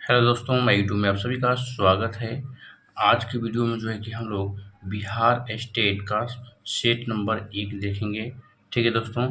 Hello दोस्तों, मैं YouTube में आप सभी का स्वागत है। आज की वीडियो में जो है कि हम लोग बिहार स्टेट का सेट नंबर 1 देखेंगे। ठीक है दोस्तों,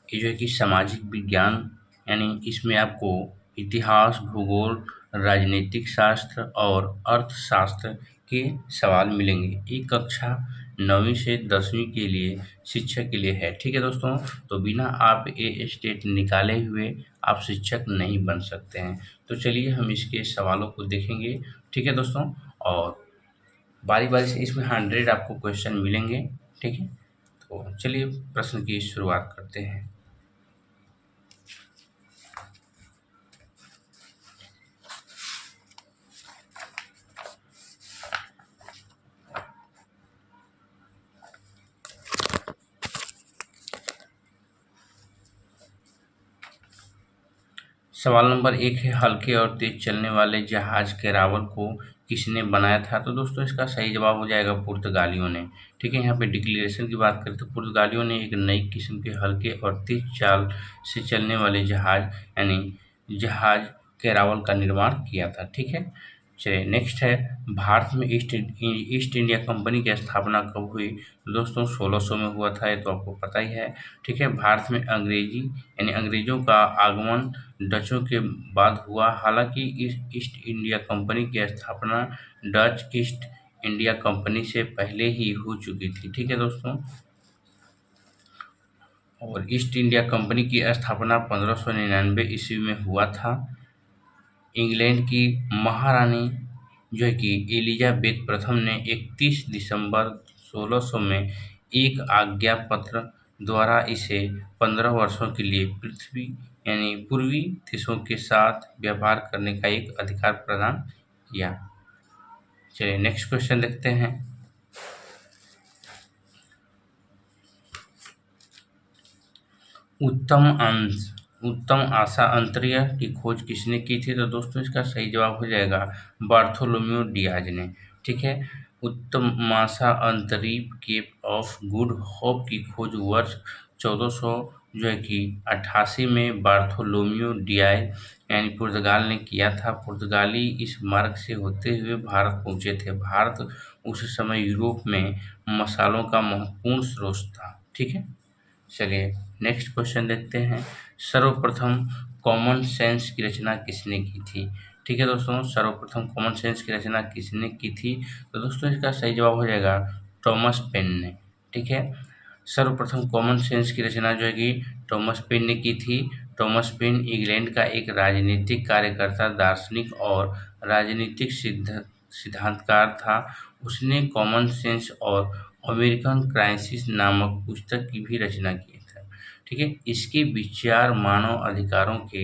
ये जो है कि सामाजिक विज्ञान यानी इसमें आपको इतिहास, भूगोल, राजनीतिक शास्त्र और अर्थशास्त्र के सवाल मिलेंगे। ये कक्षा 9वीं से 10वीं के लिए शिक्षक के लिए है। ठीक है दोस्तों, तो बिना आप ये स्टेट निकाले हुए आप शिक्षक नहीं बन सकते हैं। तो चलिए हम इसके सवालों को देखेंगे। ठीक है दोस्तों, और बारी बारी से इसमें 100 आपको क्वेश्चन मिलेंगे। ठीक है, तो चलिए प्रश्न की शुरुआत करते हैं। सवाल नंबर 1 है, हल्के और तेज चलने वाले जहाज कैरावल को किसने बनाया था? तो दोस्तों इसका सही जवाब हो जाएगा पुर्तगालियों ने। ठीक है, यहाँ पे डिक्लेरेशन की बात करें तो पुर्तगालियों ने एक नई किस्म के हल्के और तेज चाल से चलने वाले जहाज यानी जहाज कैरावल का निर्माण किया था। ठीक है, चलिए नेक्स्ट है, भारत में ईस्ट इंडिया कंपनी की स्थापना कब हुई? तो दोस्तों 1600 में हुआ था, ये तो आपको पता ही है। ठीक है, भारत में अंग्रेजी यानी अंग्रेजों का आगमन डचों के बाद हुआ। हालांकि इस ईस्ट इंडिया कंपनी की स्थापना डच ईस्ट इंडिया कंपनी से पहले ही हो चुकी थी। ठीक है दोस्तों, और ईस्ट इंडिया कंपनी की स्थापना 1599 ईस्वी में हुआ था। इंग्लैंड की महारानी जो है कि एलिजाबेथ प्रथम ने 31 दिसंबर 1600 में एक आज्ञा पत्र द्वारा इसे 15 वर्षों के लिए पृथ्वी यानी पूर्वी देशों के साथ व्यापार करने का एक अधिकार प्रदान किया। चलिए नेक्स्ट क्वेश्चन देखते हैं। उत्तम अंश उत्तम आशा अंतरिक्ष की खोज किसने की थी? तो दोस्तों इसका सही जवाब हो जाएगा बार्थोलोम्यू डियाज ने। ठीक है, उत्तम आशा अंतरिक्ष केप ऑफ गुड होप की खोज वर्ष 1400 जो है कि 88 में बार्थोलोम्यू डियाज यानी पुर्तगाल ने किया था। पुर्तगाली इस मार्ग से होते हुए भारत पहुंचे थे। भारत उस समय यूरोप में मसालों का महत्वपूर्ण स्रोत था। ठीक है, चलिए नेक्स्ट क्वेश्चन देखते हैं। सर्वप्रथम कॉमन सेंस की रचना किसने की थी? ठीक है दोस्तों, सर्वप्रथम कॉमन सेंस की रचना किसने की थी? तो दोस्तों इसका सही जवाब हो जाएगा थॉमस पेन ने। ठीक है, सर्वप्रथम कॉमन सेंस की रचना जो है कि थॉमस पेन ने की थी। थॉमस पेन इंग्लैंड का एक राजनीतिक कार्यकर्ता, दार्शनिक और राजनीतिक सिद्धांतकार था। उसने कॉमन सेंस और अमेरिकन क्राइसिस नामक पुस्तक की भी रचना की थी। ठीक है, इसके विचार मानव अधिकारों के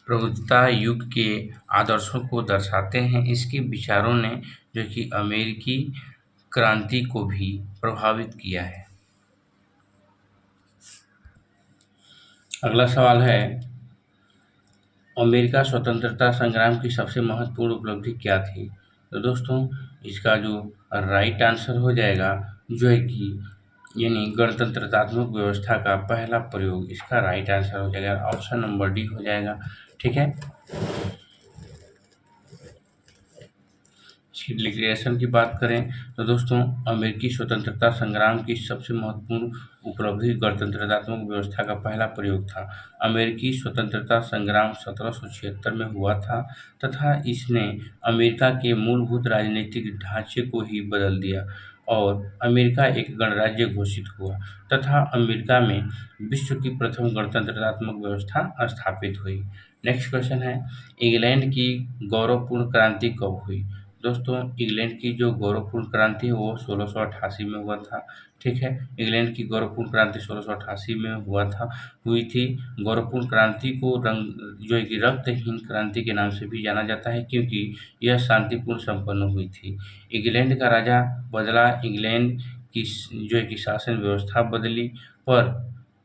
प्रबुद्धता युग के आदर्शों को दर्शाते हैं। इसके विचारों ने जो कि अमेरिकी क्रांति को भी प्रभावित किया है। अगला सवाल है, अमेरिका स्वतंत्रता संग्राम की सबसे महत्वपूर्ण उपलब्धि क्या थी? तो दोस्तों इसका जो राइट आंसर हो जाएगा जो है कि यानी गणतंत्रात्मक व्यवस्था का पहला प्रयोग, इसका राइट आंसर हो जाएगा ऑप्शन नंबर डी हो जाएगा। ठीक है, इसकी डिक्लेरेशन की बात करें तो दोस्तों अमेरिकी स्वतंत्रता संग्राम की सबसे महत्वपूर्ण उपलब्धि गणतंत्रात्मक व्यवस्था का पहला प्रयोग था। अमेरिकी स्वतंत्रता संग्राम 1776 में हुआ था तथा इसने अमेरिका के मूलभूत राजनीतिक ढांचे को ही बदल दिया और अमेरिका एक गणराज्य घोषित हुआ तथा अमेरिका में विश्व की प्रथम गणतंत्रात्मक व्यवस्था स्थापित हुई। नेक्स्ट क्वेश्चन है, इंग्लैंड की गौरवपूर्ण क्रांति कब हुई? दोस्तों इंग्लैंड की जो गौरवपूर्ण क्रांति है वो 1688 में हुआ था। ठीक है, इंग्लैंड की गौरवपूर्ण क्रांति 1688 में हुई थी। गौरवपूर्ण क्रांति को रंग जो है कि रक्तहीन क्रांति के नाम से भी जाना जाता है क्योंकि यह शांतिपूर्ण संपन्न हुई थी। इंग्लैंड का राजा बदला, इंग्लैंड की जो है कि शासन व्यवस्था बदली, पर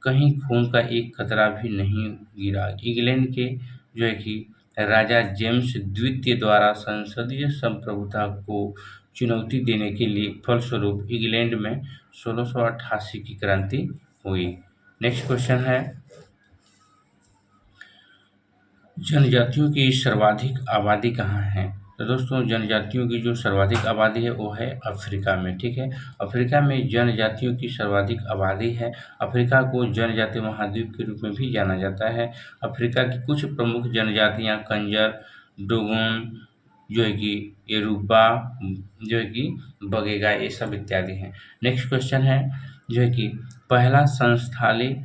कहीं खून का एक कतरा भी नहीं गिरा। इंग्लैंड के जो है कि राजा जेम्स द्वितीय द्वारा संसदीय संप्रभुता को चुनौती देने के लिए फलस्वरूप इंग्लैंड में 1688 की क्रांति हुई। नेक्स्ट क्वेश्चन है, जनजातियों की सर्वाधिक आबादी कहाँ है? तो दोस्तों जनजातियों की जो सर्वाधिक आबादी है वो है अफ्रीका में, ठीक है। अफ्रीका में जनजातियों की सर्वाधिक आबादी है। अफ्रीका को जनजातीय महाद्वीप के रूप में भी जाना जाता है। अफ्रीका की कुछ प्रमुख जनजातियां कंजर, डोगोन, जो है कि योरूबा, जो है कि बगेगा, ये सब इत्यादि हैं। नेक्स्ट क्वेश्चन है, जो है कि पहला संस्थाली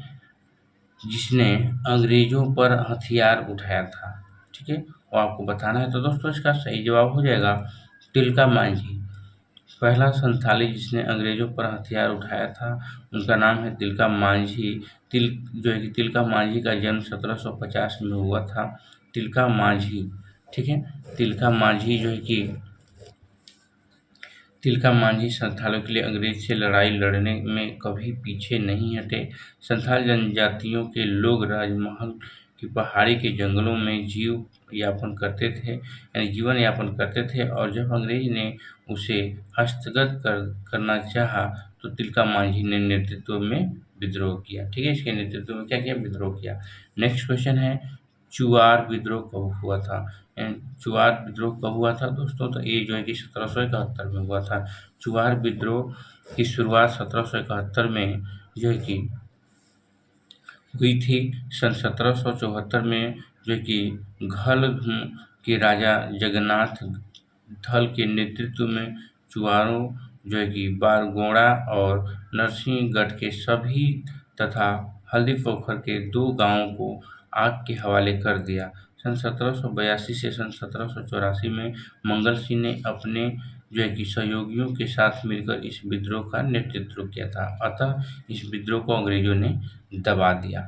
जिसने अंग्रेजों पर हथियार उठाया था, ठीक है, वो आपको बताना है। तो दोस्तों इसका सही जवाब हो जाएगा तिलका मांझी। पहला संथाली जिसने अंग्रेजों पर हथियार उठाया था उनका नाम है तिलका मांझी। जो है कि तिलका मांझी का जन्म 1750 में हुआ था। तिलका मांझी, ठीक है। तिलका मांझी जो है कि तिलका मांझी संथालों के लिए अंग्रेज से लड़ाई लड़ने में कभी पीछे नहीं हटे। संथाल जनजातियों के लोग राजमहल की पहाड़ी के जंगलों में जीवन यापन करते थे और जब अंग्रेज ने उसे हस्तगत करना चाहा तो तिलका मांझी ने नेतृत्व में विद्रोह किया, ठीक है। इसके नेतृत्व में क्या किया? विद्रोह किया। नेक्स्ट क्वेश्चन है, चुआर विद्रोह कब हुआ था? चुआर विद्रोह कब हुआ था दोस्तों? तो ये जो है कि 1771 में हुआ था। चुआर विद्रोह की शुरुआत 1771 में जो है कि हुई थी। सन 1774 में जो है कि घल के राजा जगन्नाथ धल के नेतृत्व में चुआरों जो है कि बारगोड़ा और नरसिंहगढ़ के सभी तथा हल्दी पोखर के 2 गांवों को आग के हवाले कर दिया। सन 1782 से सन 1784 में मंगल सिंह ने अपने जो है कि सहयोगियों के साथ मिलकर इस विद्रोह का नेतृत्व किया था। अतः इस विद्रोह को अंग्रेजों ने दबा दिया।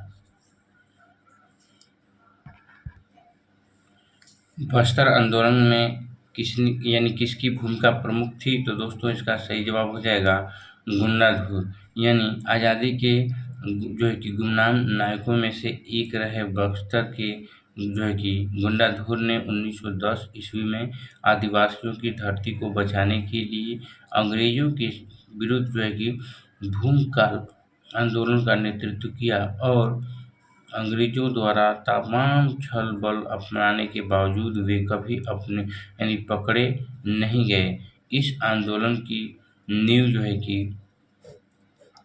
बस्तर आंदोलन में किसकी भूमिका प्रमुख थी? तो दोस्तों इसका सही जवाब हो जाएगा गुन्नाधुर, यानी आज़ादी के जो है कि गुमनाम नायकों में से एक रहे बस्तर के जो है कि गुन्नाधुर ने 1910 ईस्वी में आदिवासियों की धरती को बचाने के लिए अंग्रेजों के विरुद्ध जो है कि भूमिकाल आंदोलन का नेतृत्व किया और अंग्रेजों द्वारा तमाम छल बल अपनाने के बावजूद वे कभी अपने पकड़े नहीं गए। इस आंदोलन की नींव जो है कि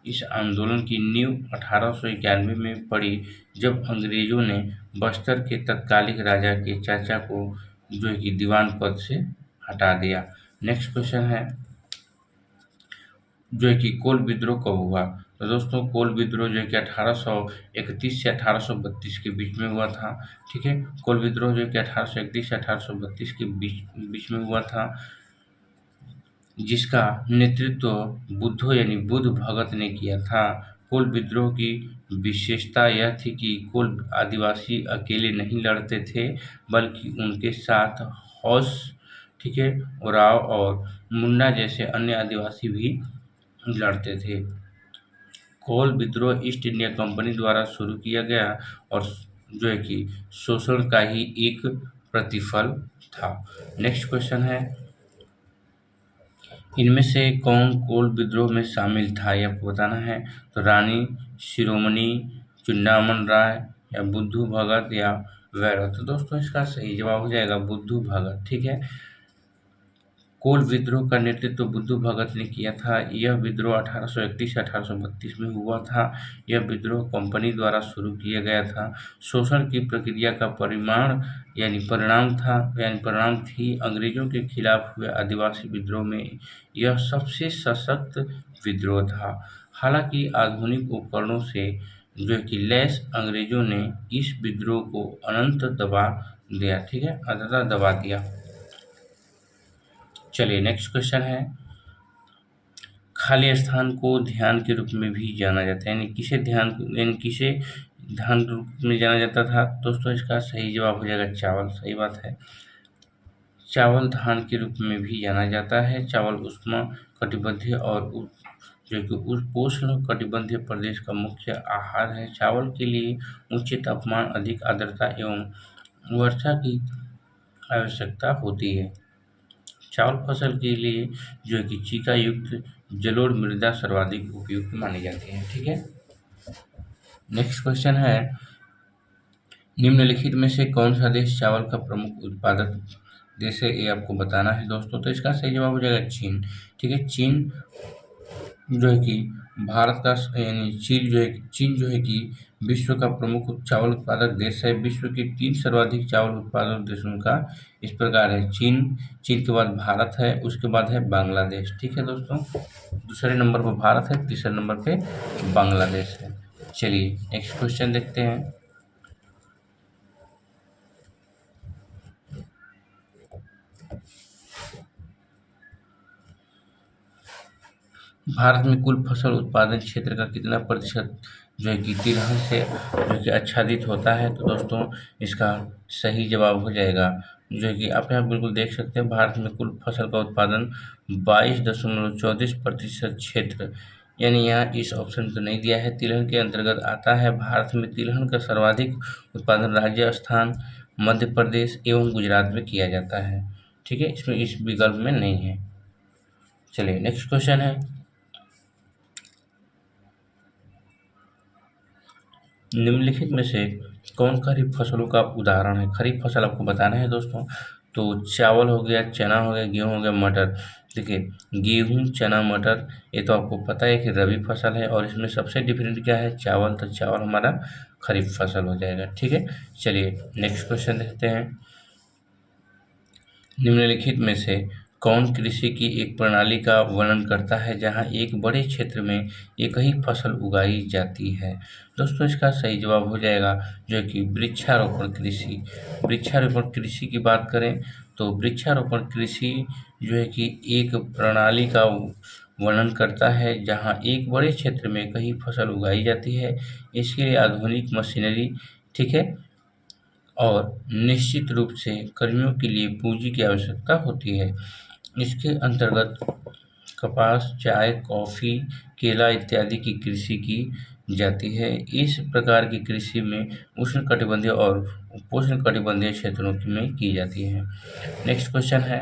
इस आंदोलन की नींव 1891 में पड़ी जब अंग्रेजों ने बस्तर के तत्कालीन राजा के चाचा को जो है कि दीवान पद से हटा दिया। नेक्स्ट क्वेश्चन है, जो है कि कोल विद्रोह कब हुआ? तो दोस्तों कोल विद्रोह जो है कि 1831 से 1832 के बीच में हुआ था, ठीक है। कोल विद्रोह जो है कि 1831 से 1832 के बीच बीच में हुआ था, जिसका नेतृत्व बुद्ध भगत ने किया था। कोल विद्रोह की विशेषता यह थी कि कोल आदिवासी अकेले नहीं लड़ते थे, बल्कि उनके साथ हौस, ठीक है, उरांव और मुंडा जैसे अन्य आदिवासी भी लड़ते थे। कोल विद्रोह ईस्ट इंडिया कंपनी द्वारा शुरू किया गया और जो है कि शोषण का ही एक प्रतिफल था। नेक्स्ट क्वेश्चन है, इनमें से कौन कोल विद्रोह में शामिल था, यह आपको बताना है। तो रानी शिरोमणि, चुन्नामन राय या बुद्धू भगत या वैरो। तो दोस्तों इसका सही जवाब हो जाएगा बुद्धू भगत, ठीक है। कोल विद्रोह का नेतृत्व बुद्धू भगत ने किया था। यह विद्रोह 1831 से 1832 में हुआ था। यह विद्रोह कंपनी द्वारा शुरू किया गया था। शोषण की प्रक्रिया का परिणाम थी अंग्रेजों के खिलाफ हुए आदिवासी विद्रोह में यह सबसे सशक्त विद्रोह था। हालांकि आधुनिक उपकरणों से जो है कि लैस अंग्रेजों ने इस विद्रोह को अनंत दबा दिया, ठीक है, अंततः दबा दिया। चलिए नेक्स्ट क्वेश्चन है, खाली स्थान को ध्यान के रूप में भी जाना जाता है, किसे ध्यान रूप में जाना जाता था? दोस्तों इसका सही जवाब हो जाएगा चावल, सही बात है। चावल धान के रूप में भी जाना जाता है। चावल उष्ण कटिबंधीय और जो कि उपोष्ण कटिबंधीय प्रदेश का मुख्य आहार है। चावल के लिए उच्च तापमान, अधिक आर्द्रता एवं वर्षा की आवश्यकता होती है। चावल फसल के लिए जो है कि चीका युक्त जलोढ़ मृदा सर्वाधिक उपयुक्त मानी जाती है। ठीक है, नेक्स्ट क्वेश्चन है, निम्नलिखित में से कौन सा देश चावल का प्रमुख उत्पादक देश है, ये आपको बताना है दोस्तों। तो इसका सही जवाब हो जाएगा चीन। ठीक है, चीन जो है कि भारत का यानी चीन जो है कि विश्व का प्रमुख चावल उत्पादक देश है। विश्व के 3 सर्वाधिक चावल उत्पादक देशों का इस प्रकार है, चीन के बाद भारत है, उसके बाद है बांग्लादेश। ठीक है दोस्तों, दूसरे नंबर पर भारत है, तीसरे नंबर पे बांग्लादेश है। चलिए नेक्स्ट क्वेश्चन देखते हैं। भारत में कुल फसल उत्पादन क्षेत्र का कितना प्रतिशत जो है कि तिलहन से जो कि आच्छादित होता है? तो दोस्तों इसका सही जवाब हो जाएगा जो है कि आप यहाँ बिल्कुल देख सकते हैं, भारत में कुल फसल का उत्पादन 22.34% क्षेत्र, यानी यहाँ इस ऑप्शन तो नहीं दिया है, तिलहन के अंतर्गत आता है। भारत में तिलहन का सर्वाधिक उत्पादन राजस्थान, मध्य प्रदेश एवं गुजरात में किया जाता है। ठीक है, इसमें इस विकल्प में नहीं है। चलिए नेक्स्ट क्वेश्चन है, निम्नलिखित में से कौन खरीफ फसलों का उदाहरण है? खरीफ फसल आपको बताना है दोस्तों। तो चावल हो गया, चना हो गया, गेहूँ हो गया, मटर। देखिए, गेहूँ, चना, मटर ये तो आपको पता है कि रबी फसल है, और इसमें सबसे डिफरेंट क्या है? चावल। तो चावल हमारा खरीफ फसल हो जाएगा। ठीक है, चलिए नेक्स्ट क्वेश्चन देखते हैं। निम्नलिखित में से कौन कृषि की एक प्रणाली का वर्णन करता है जहां एक बड़े क्षेत्र में एक ही फसल उगाई जाती है? दोस्तों इसका सही जवाब हो जाएगा जो कि वृक्षारोपण कृषि। वृक्षारोपण कृषि की बात करें तो वृक्षारोपण कृषि जो है कि एक प्रणाली का वर्णन करता है जहां एक बड़े क्षेत्र में कई फसल उगाई जाती है। इसके लिए आधुनिक मशीनरी, ठीक है, और निश्चित रूप से कर्मियों के लिए पूंजी की आवश्यकता होती है। इसके अंतर्गत कपास, चाय, कॉफ़ी, केला इत्यादि की कृषि की जाती है। इस प्रकार की कृषि में उष्णकटिबंधीय और उपोष्णकटिबंधीय क्षेत्रों में की जाती है। नेक्स्ट क्वेश्चन है,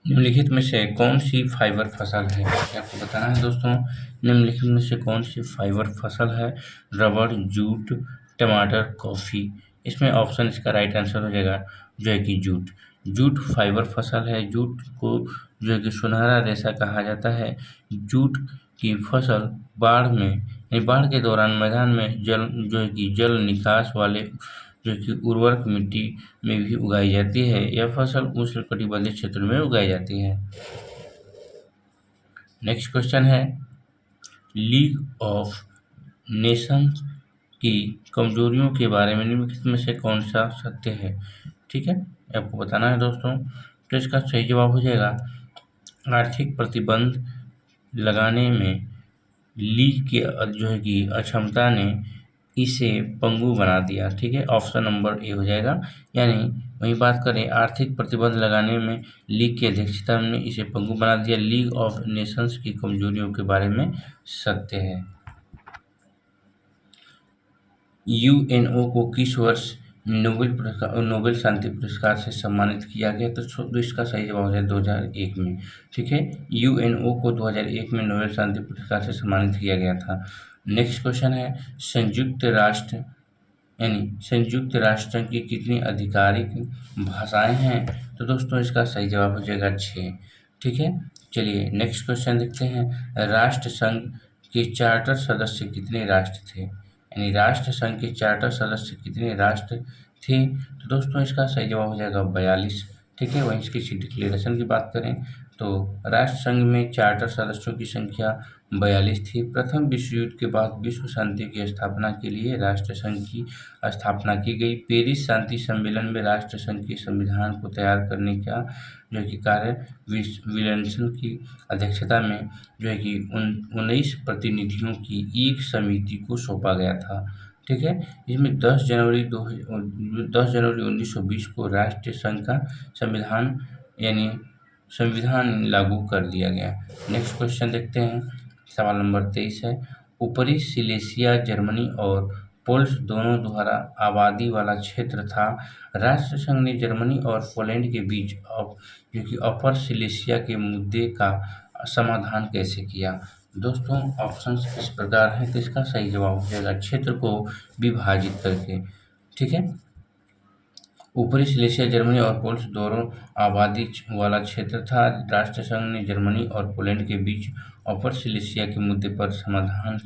निम्नलिखित में से कौन सी फाइबर फसल है? आपको बताना है दोस्तों, निम्नलिखित में से कौन सी फाइबर फसल है? रबड़, जूट, टमाटर, कॉफ़ी। इसमें ऑप्शन इसका राइट आंसर हो जाएगा जो है कि जूट। जूट फाइबर फसल है। जूट को जो है कि सुनहरा रेशा कहा जाता है। जूट की फसल बाढ़ में यानी बाढ़ के दौरान मैदान में जल जो है कि जल निकास वाले जो कि उर्वरक मिट्टी में भी उगाई जाती है। यह फसल उष्णकटिबंधीय क्षेत्र में उगाई जाती है। नेक्स्ट क्वेश्चन है, लीग ऑफ नेशंस की कमजोरियों के बारे में निम्नलिखित में से कौन सा सत्य है? ठीक है, आपको बताना है दोस्तों। तो इसका सही जवाब हो जाएगा आर्थिक प्रतिबंध लगाने में लीग के जो है कि अक्षमता ने इसे पंगु बना दिया। ठीक है, ऑप्शन नंबर ए हो जाएगा। यानी वहीं बात करें आर्थिक प्रतिबंध लगाने में लीग की अध्यक्षता ने इसे पंगु बना दिया। लीग ऑफ नेशंस की कमजोरियों के बारे में सत्य है। यूएनओ को किस वर्ष नोबेल शांति पुरस्कार से सम्मानित किया गया? तो इसका सही जवाब है 2001 में। ठीक है, यूएनओ को 2001 में नोबेल शांति पुरस्कार से सम्मानित किया गया था। नेक्स्ट क्वेश्चन है, संयुक्त राष्ट्र यानी संयुक्त राष्ट्र की कितनी आधिकारिक भाषाएं हैं? तो दोस्तों इसका सही जवाब हो जाएगा 6। ठीक है, चलिए नेक्स्ट क्वेश्चन देखते हैं। राष्ट्र संघ के चार्टर सदस्य कितने राष्ट्र थे? यानी राष्ट्र संघ के चार्टर सदस्य कितने राष्ट्र थे? तो दोस्तों इसका सही जवाब हो जाएगा 42। ठीक है, वहीं इसकी डिक्लेरेशन की बात करें तो राष्ट्र संघ में चार्टर सदस्यों की संख्या 42 थी। प्रथम विश्व युद्ध के बाद विश्व शांति की स्थापना के लिए राष्ट्र संघ की स्थापना की गई। पेरिस शांति सम्मेलन में राष्ट्र संघ के संविधान को तैयार करने का जो कि कार्य विलियमसन की अध्यक्षता में जो है कि 19 प्रतिनिधियों की एक समिति को सौंपा गया था। ठीक है, इसमें 10 जनवरी 1920 को राष्ट्रीय संघ का संविधान यानी संविधान लागू कर दिया गया। नेक्स्ट क्वेश्चन देखते हैं, सवाल नंबर 23 है, ऊपरी सिलेसिया जर्मनी और पोल्स दोनों द्वारा आबादी वाला क्षेत्र था। राष्ट्रसंघ ने जर्मनी और पोलैंड के बीच जो कि अपर सिलेसिया के मुद्दे का समाधान कैसे किया? दोस्तों ऑप्शंस इस प्रकार हैं, तो इसका सही जवाब हो जाएगा क्षेत्र को विभाजित करके। ठीक है, ऊपरी सिलेसिया जर्मनी और पोल्स दोनों आबादी वाला क्षेत्र था। राष्ट्रसंघ ने जर्मनी और पोलैंड के बीच अपर सिलेसिया के मुद्दे पर समाधान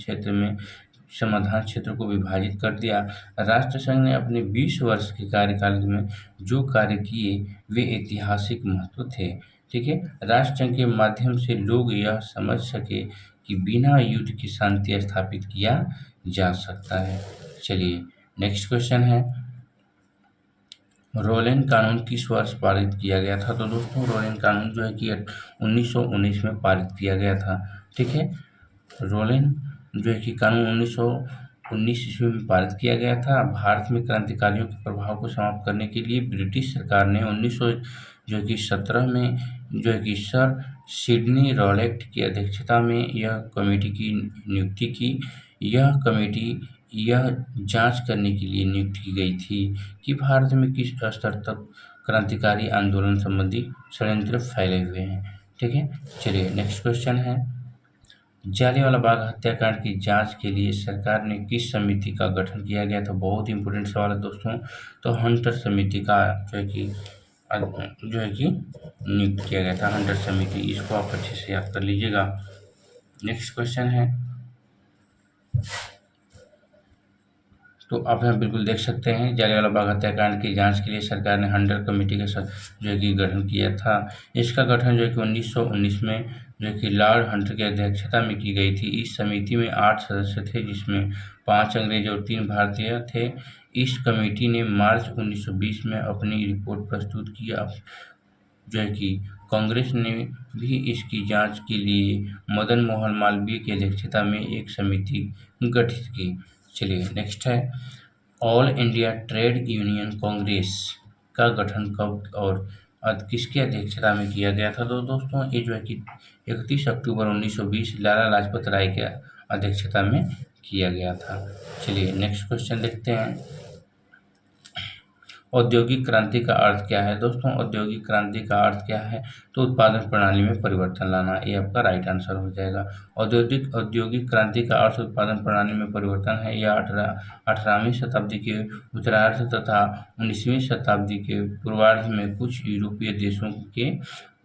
क्षेत्र को विभाजित कर दिया। राष्ट्रसंघ ने अपने 20 वर्ष के कार्यकाल में जो कार्य किए वे ऐतिहासिक महत्व थे। ठीक है, राष्ट्रसंघ के माध्यम से लोग यह समझ सके कि बिना युद्ध की शांति स्थापित किया जा सकता है। चलिए नेक्स्ट क्वेश्चन है, रोलेन कानून किस वर्ष पारित किया गया था? तो दोस्तों रोलेन कानून जो है कि 1919 में पारित किया गया था। ठीक है, रोलेन जो है कि कानून 1919 ईस्वी में पारित किया गया था। भारत में क्रांतिकारियों के प्रभाव को समाप्त करने के लिए ब्रिटिश सरकार ने 1917 में जो है कि सर सिडनी रॉलेट की अध्यक्षता में यह कमेटी की नियुक्ति की। यह कमेटी यह जांच करने के लिए नियुक्त की गई थी कि भारत में किस स्तर तक क्रांतिकारी आंदोलन संबंधी षड्यंत्र फैले हुए हैं। ठीक है, चलिए नेक्स्ट क्वेश्चन है, जालियांवाला बाग हत्याकांड की जांच के लिए सरकार ने किस समिति का गठन किया गया था? बहुत इंपॉर्टेंट सवाल है दोस्तों। तो हंटर समिति का जो है कि नियुक्त किया गया था, हंटर समिति। इसको आप अच्छे से याद कर लीजिएगा। नेक्स्ट क्वेश्चन है, तो आप यहाँ बिल्कुल देख सकते हैं जालियांवाला बाग हत्याकांड की जांच के लिए सरकार ने हंटर कमेटी का जो है कि गठन किया था। इसका गठन जो है कि 1919 में जो कि लॉर्ड हंटर की अध्यक्षता में की गई थी। इस समिति में 8 सदस्य थे, जिसमें 5 अंग्रेज और 3 भारतीय थे। इस कमेटी ने मार्च 1920 में अपनी रिपोर्ट प्रस्तुत की। जो है कि कांग्रेस ने भी इसकी जांच के लिए मदन मोहन मालवीय की अध्यक्षता में एक समिति गठित की। चलिए नेक्स्ट है, all India trade union Congress का गठन कब और किसकी अध्यक्षता में किया गया था? तो दोस्तों ये जो है कि 31 अक्टूबर 1920 लाला लाजपत राय के अध्यक्षता में किया गया था। चलिए नेक्स्ट क्वेश्चन देखते हैं, औद्योगिक क्रांति का अर्थ क्या है? दोस्तों औद्योगिक क्रांति का अर्थ क्या है? तो उत्पादन प्रणाली में परिवर्तन लाना, ये आपका राइट आंसर हो जाएगा। औद्योगिक क्रांति का अर्थ उत्पादन प्रणाली में परिवर्तन है। यह 18वीं शताब्दी के उत्तरार्ध तथा 19वीं शताब्दी के पूर्वार्ध में कुछ यूरोपीय देशों के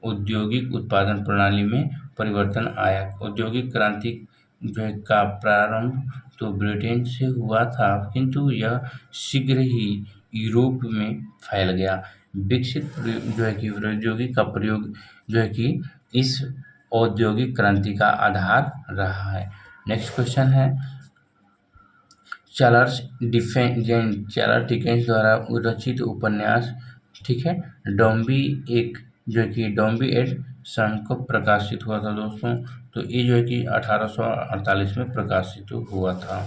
औद्योगिक उत्पादन प्रणाली में परिवर्तन आया। औद्योगिक क्रांति जो है का प्रारंभ तो ब्रिटेन से हुआ था, किंतु यह शीघ्र ही यूरोप में फैल गया। विकसित जो है कि प्रौद्योगिकी का प्रयोग जो है कि इस औद्योगिक क्रांति का आधार रहा है। नेक्स्ट क्वेश्चन है, चार्ल्स डिकेंस द्वारा रचित उपन्यास, ठीक है, डॉम्बी एट सन कब प्रकाशित हुआ था? दोस्तों तो ये जो है कि 1848 में प्रकाशित हुआ था।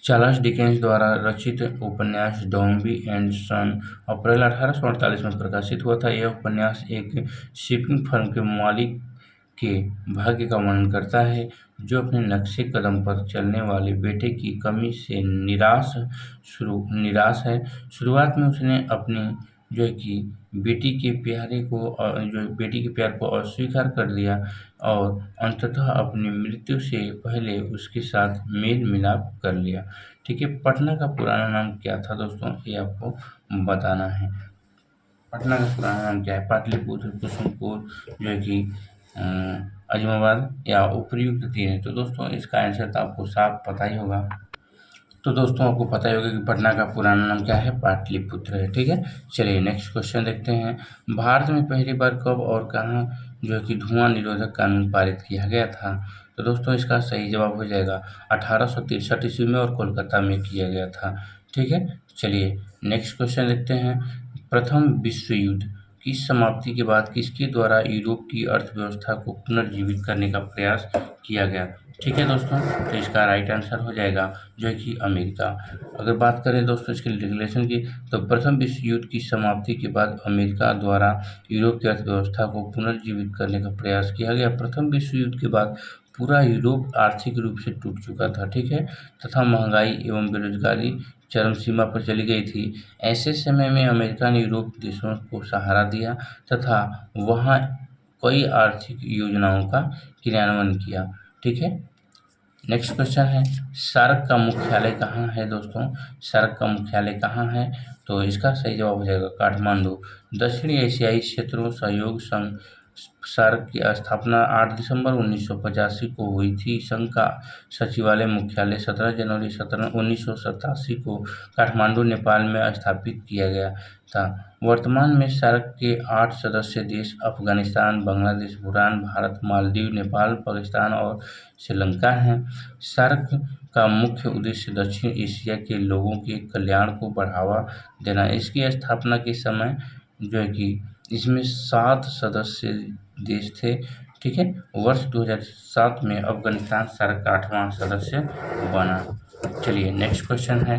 चार्ल्स डिकेंस द्वारा रचित उपन्यास डॉम्बी एंड सन अप्रैल 1848 में प्रकाशित हुआ था। यह उपन्यास एक शिपिंग फर्म के मालिक के भाग्य का वर्णन करता है, जो अपने नक्शे कदम पर चलने वाले बेटे की कमी से निराश है। शुरुआत में उसने अपनी जो है कि बेटी के प्यार को अस्वीकार कर दिया और अंततः अपनी मृत्यु से पहले उसके साथ मेल मिलाप कर लिया। ठीक है, पटना का पुराना नाम क्या था? दोस्तों ये आपको बताना है। पटना का पुराना नाम क्या है? पाटलिपुत्र, कुसुमपुर, जो है कि अजमाबाद या उपर्युक्त तीन है। तो दोस्तों इसका आंसर तो आपको साफ पता ही होगा। तो दोस्तों आपको पता ही होगा कि पटना का पुराना नाम क्या है? पाटलिपुत्र है। ठीक है, चलिए नेक्स्ट क्वेश्चन देखते हैं, भारत में पहली बार कब और कहाँ जो है कि धुआं निरोधक कानून पारित किया गया था? तो दोस्तों इसका सही जवाब हो जाएगा 1863 ईस्वी में और कोलकाता में किया गया था। ठीक है, चलिए नेक्स्ट क्वेश्चन देखते हैं, प्रथम विश्व युद्ध की समाप्ति के बाद किसके द्वारा यूरोप की अर्थव्यवस्था को पुनर्जीवित करने का प्रयास किया गया? ठीक है दोस्तों, तो इसका राइट आंसर हो जाएगा जो है कि अमेरिका। अगर बात करें दोस्तों इसके रिलेशन की, तो प्रथम विश्व युद्ध की समाप्ति के बाद अमेरिका द्वारा यूरोप की अर्थव्यवस्था को पुनर्जीवित करने का प्रयास किया गया। प्रथम विश्व युद्ध के बाद पूरा यूरोप आर्थिक रूप से टूट चुका था, ठीक है, तथा महंगाई एवं बेरोजगारी चरम सीमा पर चली गई थी। ऐसे समय में अमेरिका ने यूरोप देशों को सहारा दिया तथा वहाँ कई आर्थिक योजनाओं का क्रियान्वयन किया, ठीक है। नेक्स्ट क्वेश्चन है, सार्क का मुख्यालय कहाँ है दोस्तों? सार्क का मुख्यालय कहाँ है? तो इसका सही जवाब हो जाएगा काठमांडू। दक्षिण एशियाई क्षेत्रों सहयोग संघ सार्क की स्थापना 8 दिसंबर 1985 को हुई थी। संघ का सचिवालय मुख्यालय 17 जनवरी 1987 को काठमांडू, नेपाल में स्थापित किया गया था। वर्तमान में सार्क के 8 सदस्य देश अफगानिस्तान, बांग्लादेश, भूटान, भारत, मालदीव, नेपाल, पाकिस्तान और श्रीलंका हैं। सार्क का मुख्य उद्देश्य दक्षिण एशिया के लोगों के कल्याण को बढ़ावा देना है। इसकी स्थापना के समय जो है कि इसमें 7 सदस्य देश थे, ठीक है। वर्ष 2007 में अफगानिस्तान सार्क का 8वां सदस्य बना। चलिए नेक्स्ट क्वेश्चन है,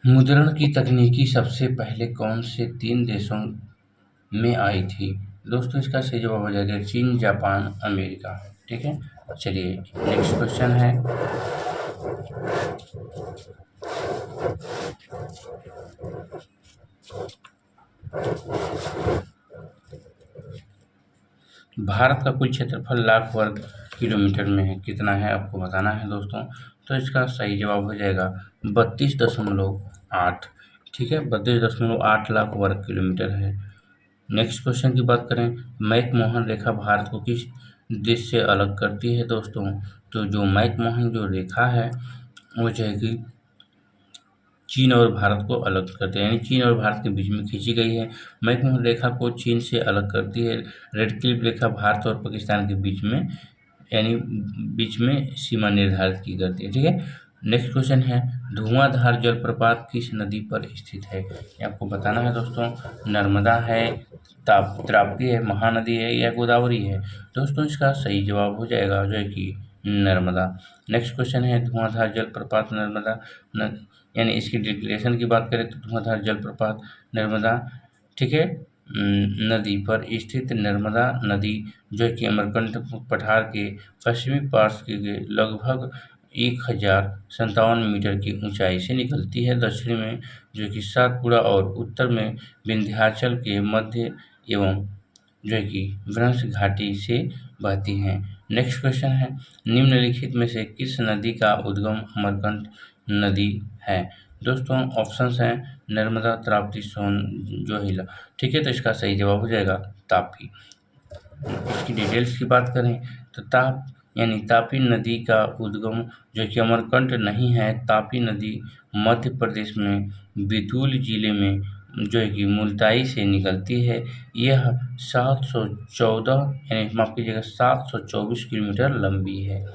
मुद्रण की तकनीकी सबसे पहले कौन से 3 देशों में आई थी? दोस्तों इसका सही जवाब हो जाएगा चीन, जापान, अमेरिका, ठीक है। चलिए नेक्स्ट क्वेश्चन है, भारत का कुल क्षेत्रफल लाख वर्ग किलोमीटर में है, कितना है आपको बताना है दोस्तों। तो इसका सही जवाब हो जाएगा 32.8, ठीक है, 32.8 लाख वर्ग किलोमीटर है। नेक्स्ट क्वेश्चन की बात करें, मैकमोहन रेखा भारत को किस देश से अलग करती है दोस्तों? तो जो मैकमोहन जो रेखा है वो जो है कि चीन और भारत को अलग करते हैं, यानी चीन और भारत के बीच में खींची गई है। मैकमोहन रेखा को चीन से अलग करती है। रेड क्लिफ रेखा भारत और पाकिस्तान के बीच में, यानी बीच में सीमा निर्धारित की करती है, ठीक है। नेक्स्ट क्वेश्चन है, धुआंधार जलप्रपात किस नदी पर स्थित है? ये आपको बताना है दोस्तों। नर्मदा है, ताप्ती है, महानदी है या गोदावरी है? दोस्तों इसका सही जवाब हो जाएगा जो है कि नर्मदा। नेक्स्ट क्वेश्चन है, धुआंधार जलप्रपात नर्मदा यानी इसकी डिक्लेरेशन की बात करें तो धुआंधार जलप्रपात नर्मदा, ठीक है, नदी पर स्थित नर्मदा नदी जो कि अमरकंटक पठार के पश्चिमी पार्श्व के लगभग 1057 मीटर की ऊंचाई से निकलती है। दक्षिण में जो कि सातपुड़ा और उत्तर में विंध्याचल के मध्य एवं जो है कि वृंश घाटी से बहती हैं। नेक्स्ट क्वेश्चन है, निम्नलिखित में से किस नदी का उद्गम अमरकंटक नदी है? दोस्तों ऑप्शंस हैं नर्मदा, ताप्ती, सोन, जोहिला, ठीक है। तो इसका सही जवाब हो जाएगा तापी। इसकी डिटेल्स की बात करें तो तापी नदी का उद्गम जो कि अमरकंटक नहीं है, तापी नदी मध्य प्रदेश में बैतूल जिले में जो है कि मुल्ताई से निकलती है। यह 714 यानी माफ कीजिएगा 724 किलोमीटर लंबी है,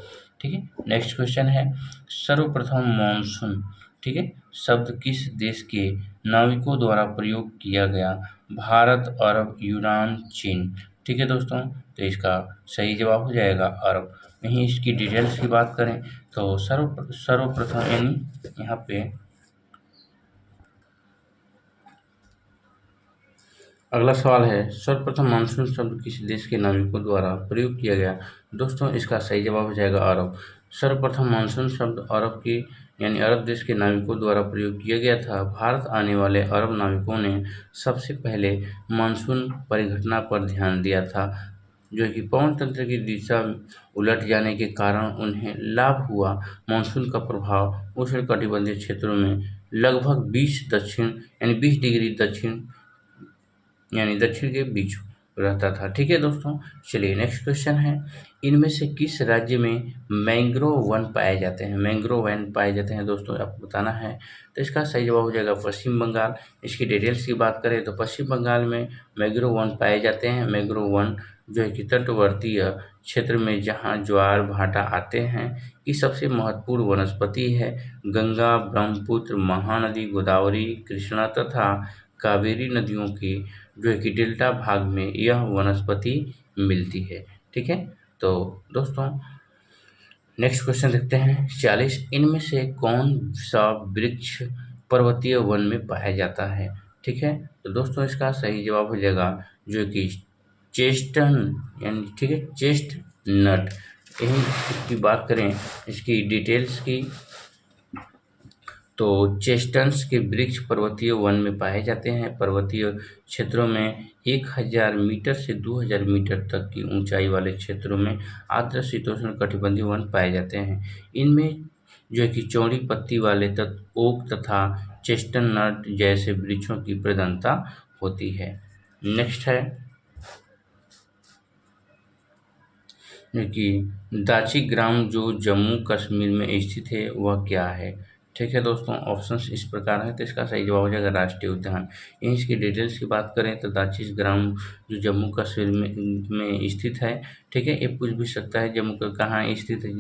ठीक है। नेक्स्ट क्वेश्चन है, सर्वप्रथम मानसून, ठीक है, शब्द किस देश के नाविकों द्वारा प्रयोग किया गया? भारत, अरब, यूनान, चीन, ठीक है दोस्तों। तो इसका सही जवाब हो जाएगा अरब। वहीं इसकी डिटेल्स की बात करें तो सर्वप्रथम यानी यहाँ पे अगला सवाल है, सर्वप्रथम मानसून शब्द किस देश के नाविकों द्वारा प्रयोग किया गया? दोस्तों इसका सही जवाब हो जाएगा अरब। सर्वप्रथम मानसून शब्द अरब के यानी अरब देश के नाविकों द्वारा प्रयोग किया गया था। भारत आने वाले अरब नाविकों ने सबसे पहले मानसून परिघटना पर ध्यान दिया था, जो कि पवन तंत्र की दिशा उलट जाने के कारण उन्हें लाभ हुआ। मानसून का प्रभाव उष्णकटिबंधीय क्षेत्रों में लगभग 20 डिग्री दक्षिण के बीच रहता था, ठीक है दोस्तों। चलिए नेक्स्ट क्वेश्चन है, इनमें से किस राज्य में मैंग्रोव वन पाए जाते हैं? मैंग्रोव वन पाए जाते हैं दोस्तों आपको बताना है। तो इसका सही जवाब हो जाएगा पश्चिम बंगाल। इसकी डिटेल्स की बात करें तो पश्चिम बंगाल में मैंग्रोव वन पाए जाते हैं। मैंग्रोव वन जो है कि तटवर्तीय क्षेत्र में जहाँ ज्वार भाटा आते हैं की सबसे महत्वपूर्ण वनस्पति है। गंगा, ब्रह्मपुत्र, महानदी, गोदावरी, कृष्णा तथा कावेरी नदियों के जो है कि डेल्टा भाग में यह वनस्पति मिलती है, ठीक है। तो दोस्तों नेक्स्ट क्वेश्चन देखते हैं 40, इनमें से कौन सा वृक्ष पर्वतीय वन में पाया जाता है? ठीक है। तो दोस्तों इसका सही जवाब हो जाएगा जो कि चेस्टन यानी ठीक है चेस्ट नट। यही इसकी बात करें इसकी डिटेल्स की, तो चेस्टन्स के वृक्ष पर्वतीय वन में पाए जाते हैं। पर्वतीय क्षेत्रों में 1000 मीटर से 2000 मीटर तक की ऊंचाई वाले क्षेत्रों में आर्द्र शीतोष्ण कटिबंधीय वन पाए जाते हैं। इनमें जो है कि चौड़ी पत्ती वाले ओक तथा चेस्टनट जैसे वृक्षों की प्रधानता होती है। नेक्स्ट है कि दाची ग्राम जो जम्मू कश्मीर में स्थित है वह क्या है। ठीक है दोस्तों, ऑप्शंस इस प्रकार है, तो इसका सही जवाब हो जाएगा राष्ट्रीय उद्यान। यहीं इसकी डिटेल्स की बात करें तो दाची ग्राम जो जम्मू कश्मीर में स्थित है। ठीक है, ये पूछ भी सकता है जम्मू का कहाँ स्थित है,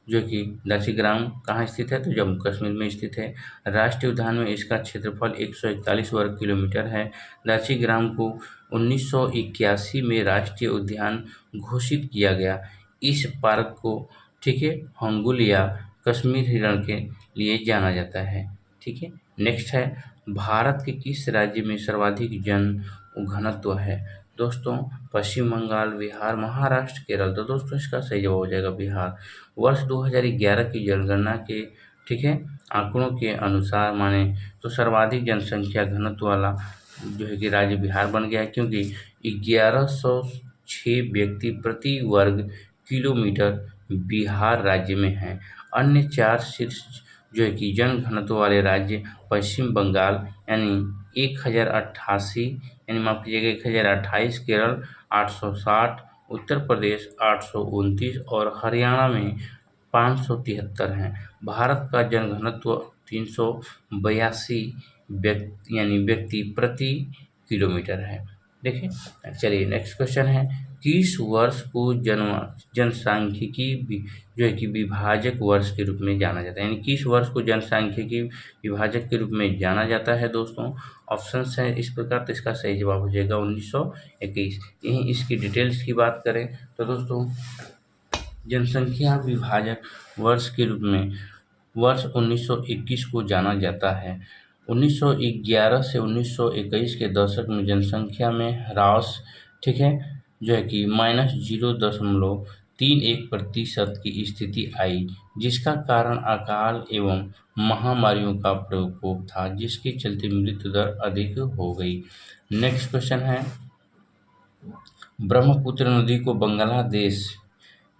जो कि दाची ग्राम कहाँ स्थित है तो जम्मू कश्मीर में स्थित है। राष्ट्रीय उद्यान में इसका क्षेत्रफल 141 वर्ग किलोमीटर है। दाची ग्राम को 1981 में राष्ट्रीय उद्यान घोषित किया गया। इस पार्क को ठीक है हंगुल या कश्मीर हिरण के लिए जाना जाता है। ठीक है, नेक्स्ट है भारत के किस राज्य में सर्वाधिक जन घनत्व है। दोस्तों पश्चिम बंगाल, बिहार, महाराष्ट्र, केरल। तो दोस्तों इसका सही जवाब हो जाएगा बिहार। वर्ष 2011 की जनगणना के ठीक है आंकड़ों के अनुसार माने तो सर्वाधिक जनसंख्या घनत्व वाला जो है कि राज्य बिहार बन गया है, क्योंकि 1106 व्यक्ति प्रति वर्ग किलोमीटर बिहार राज्य में हैं। अन्य 4 शीर्ष जो है कि जन घनत्व वाले राज्य पश्चिम बंगाल यानी 1088 यानी माफ कीजिएगा 1028, केरल 860, उत्तर प्रदेश 829 और हरियाणा में 573 हैं। भारत का जनघनत्व 382 व्यक्ति प्रति किलोमीटर है। देखिए चलिए नेक्स्ट क्वेश्चन है, किस वर्ष को जनसांख्यिकी जो है कि विभाजक वर्ष के रूप में जाना जाता है, यानी किस वर्ष को जनसांख्यिकी विभाजक के रूप में जाना जाता है। दोस्तों ऑप्शंस हैं इस प्रकार, तो इसका सही जवाब हो जाएगा 1921। यहीं इसकी डिटेल्स की बात करें तो दोस्तों जनसंख्या विभाजक वर्ष के रूप में वर्ष 1921 को जाना जाता है। 1911 से 1921 के दशक में जनसंख्या में ह्रास ठीक है जो है कि -0.31% की स्थिति आई, जिसका कारण अकाल एवं महामारियों का प्रकोप था, जिसके चलते मृत्यु दर अधिक हो गई। नेक्स्ट क्वेश्चन है, ब्रह्मपुत्र नदी को बांग्लादेश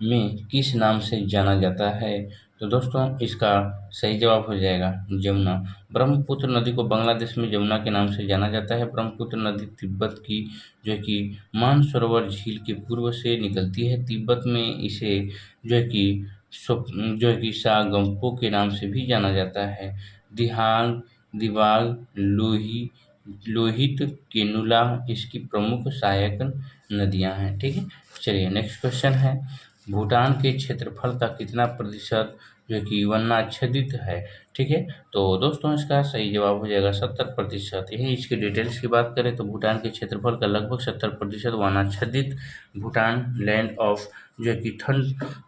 में किस नाम से जाना जाता है। तो दोस्तों इसका सही जवाब हो जाएगा जमुना। ब्रह्मपुत्र नदी को बांग्लादेश में जमुना के नाम से जाना जाता है। ब्रह्मपुत्र नदी तिब्बत की जो है कि मानसरोवर झील के पूर्व से निकलती है। तिब्बत में इसे जो है कि सागम्पो के नाम से भी जाना जाता है। दिहांग, दिबांग, लोहित, केनुला इसकी प्रमुख सहायक नदियां हैं। ठीक है, चलिए नेक्स्ट क्वेश्चन है, भूटान के क्षेत्रफल का कितना प्रतिशत जो है कि वनाच्छादित है। ठीक है, तो दोस्तों इसका सही जवाब हो जाएगा 70%। यही इसकी डिटेल्स की बात करें तो भूटान के क्षेत्रफल का लगभग 70% वनाच्छादित। भूटान लैंड ऑफ जो है कि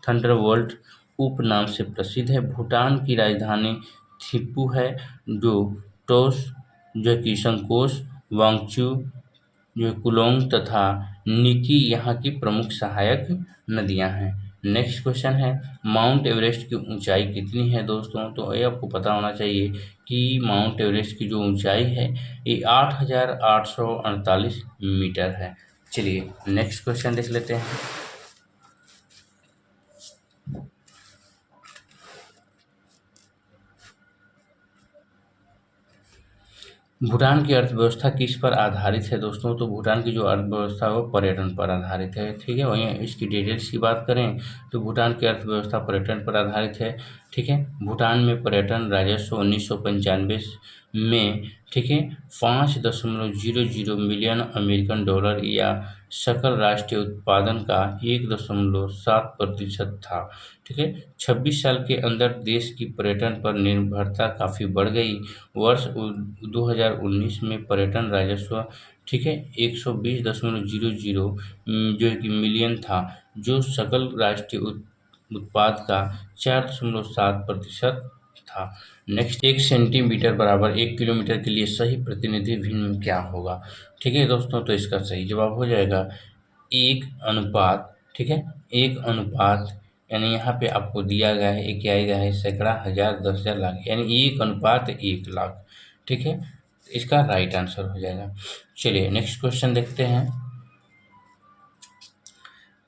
थंडरबोल्ट उपनाम से प्रसिद्ध है। भूटान की राजधानी थिम्पू है, जो टोस जो है कि संकोश, वांगचू जो है कुलोंग तथा निकी यहाँ की प्रमुख सहायक नदियाँ हैं। नेक्स्ट क्वेश्चन है, माउंट एवरेस्ट की ऊंचाई कितनी है। दोस्तों तो ये आपको पता होना चाहिए कि माउंट एवरेस्ट की जो ऊंचाई है ये 8848 मीटर है। चलिए नेक्स्ट क्वेश्चन देख लेते हैं, भूटान की अर्थव्यवस्था किस पर आधारित है। दोस्तों तो भूटान की जो अर्थव्यवस्था है वो पर्यटन पर आधारित है। ठीक है, वहीं इसकी डिटेल्स की बात करें तो भूटान की अर्थव्यवस्था पर्यटन पर आधारित है। ठीक है, भूटान में पर्यटन राजस्व 1995 में ठीक है 5.00 मिलियन अमेरिकन डॉलर या सकल राष्ट्रीय उत्पादन का 1.7% था। ठीक है, 26 साल के अंदर देश की पर्यटन पर निर्भरता काफ़ी बढ़ गई। वर्ष 2019 में पर्यटन राजस्व ठीक है 120.00 जो है कि मिलियन था, जो सकल राष्ट्रीय उत्पाद का 4.7% था। नेक्स्ट, 1 सेंटीमीटर बराबर 1 किलोमीटर के लिए सही प्रतिनिधि भिन्न क्या होगा? ठीक है दोस्तों, तो इसका सही जवाब हो जाएगा 1 अनुपात। ठीक है, 1 अनुपात, यानी यहाँ पे आपको दिया गया है, क्या दिया है, सैकड़ा, हजार, 10,000, लाख, यानी 1 अनुपात 1 लाख। ठीक है, इसका राइट आंसर हो जाएगा। चलिए नेक्स्ट क्वेश्चन देखते हैं।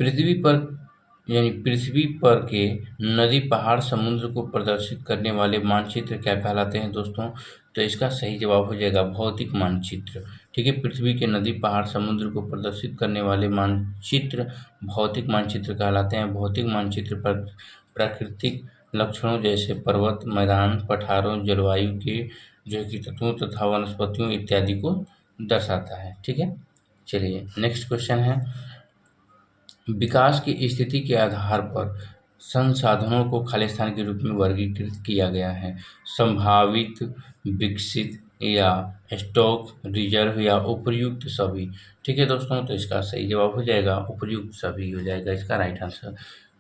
पृथ्वी पर यानी पृथ्वी पर के नदी, पहाड़, समुद्र को प्रदर्शित करने वाले मानचित्र क्या कहलाते हैं दोस्तों? तो इसका सही जवाब हो जाएगा भौतिक मानचित्र। ठीक है, पृथ्वी के नदी, पहाड़, समुद्र को प्रदर्शित करने वाले मानचित्र भौतिक मानचित्र कहलाते हैं। भौतिक मानचित्र पर प्राकृतिक लक्षणों जैसे पर्वत, मैदान, पठारों, जलवायु के जो है कि तत्वों तथा वनस्पतियों इत्यादि को दर्शाता है। ठीक है, चलिए नेक्स्ट क्वेश्चन है। विकास की स्थिति के आधार पर संसाधनों को खालिस्तान के रूप में वर्गीकृत किया गया है। संभावित, विकसित, या स्टॉक, रिजर्व, या उपर्युक्त सभी। ठीक है दोस्तों, तो इसका सही जवाब हो जाएगा उपर्युक्त सभी हो जाएगा इसका राइट आंसर।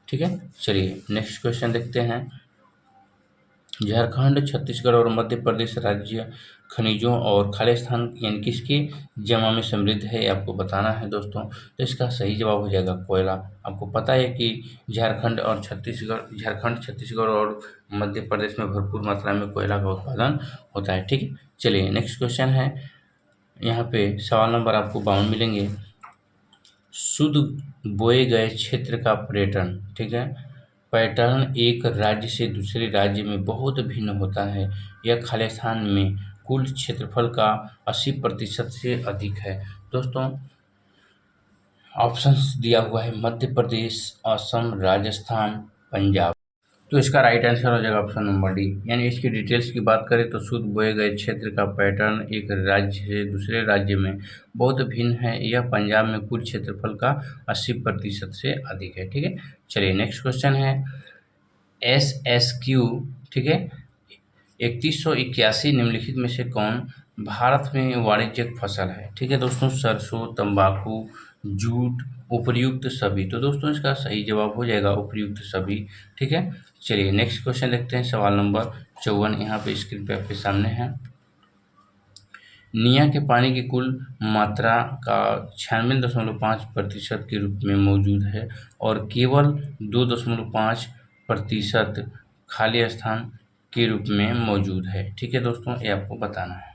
ठीक है, चलिए नेक्स्ट क्वेश्चन देखते हैं। झारखंड, छत्तीसगढ़ और मध्य प्रदेश राज्य खनिजों और खालिस्तान यानी किसके जमा में समृद्ध है, ये आपको बताना है दोस्तों। तो इसका सही जवाब हो जाएगा कोयला। आपको पता है कि झारखंड, छत्तीसगढ़ और मध्य प्रदेश में भरपूर मात्रा में कोयला का उत्पादन होता है। ठीक है, चलिए नेक्स्ट क्वेश्चन है। यहाँ पे सवाल नंबर आपको 52 मिलेंगे। शुद्ध बोए गए क्षेत्र का पर्यटन, ठीक है, पैटर्न एक राज्य से दूसरे राज्य में बहुत भिन्न होता है। यह खालिस्तान में कुल क्षेत्रफल का 80% से अधिक है। दोस्तों, ऑप्शंस दिया हुआ है मध्य प्रदेश, असम, राजस्थान, पंजाब। तो इसका राइट आंसर हो जाएगा ऑप्शन नंबर डी। यानी इसकी डिटेल्स की बात करें तो शुद्ध बोए गए क्षेत्र का पैटर्न एक राज्य से दूसरे राज्य में बहुत भिन्न है। यह पंजाब में कुल क्षेत्रफल का 80% से अधिक है। ठीक है, चलिए नेक्स्ट क्वेश्चन है। SSQ, ठीक है, 3181 निम्नलिखित में से कौन भारत में वाणिज्यिक फसल है? ठीक है दोस्तों, सरसों, तंबाकू, जूट, उपर्युक्त सभी। तो दोस्तों इसका सही जवाब हो जाएगा उपर्युक्त सभी। ठीक है, चलिए नेक्स्ट क्वेश्चन देखते हैं। सवाल नंबर 54 यहाँ पे स्क्रीन पे आपके सामने है। निया के पानी की कुल मात्रा का 96.5% के रूप में मौजूद है और केवल 2.5% खाली स्थान के रूप में मौजूद है। ठीक है दोस्तों, ये आपको बताना है।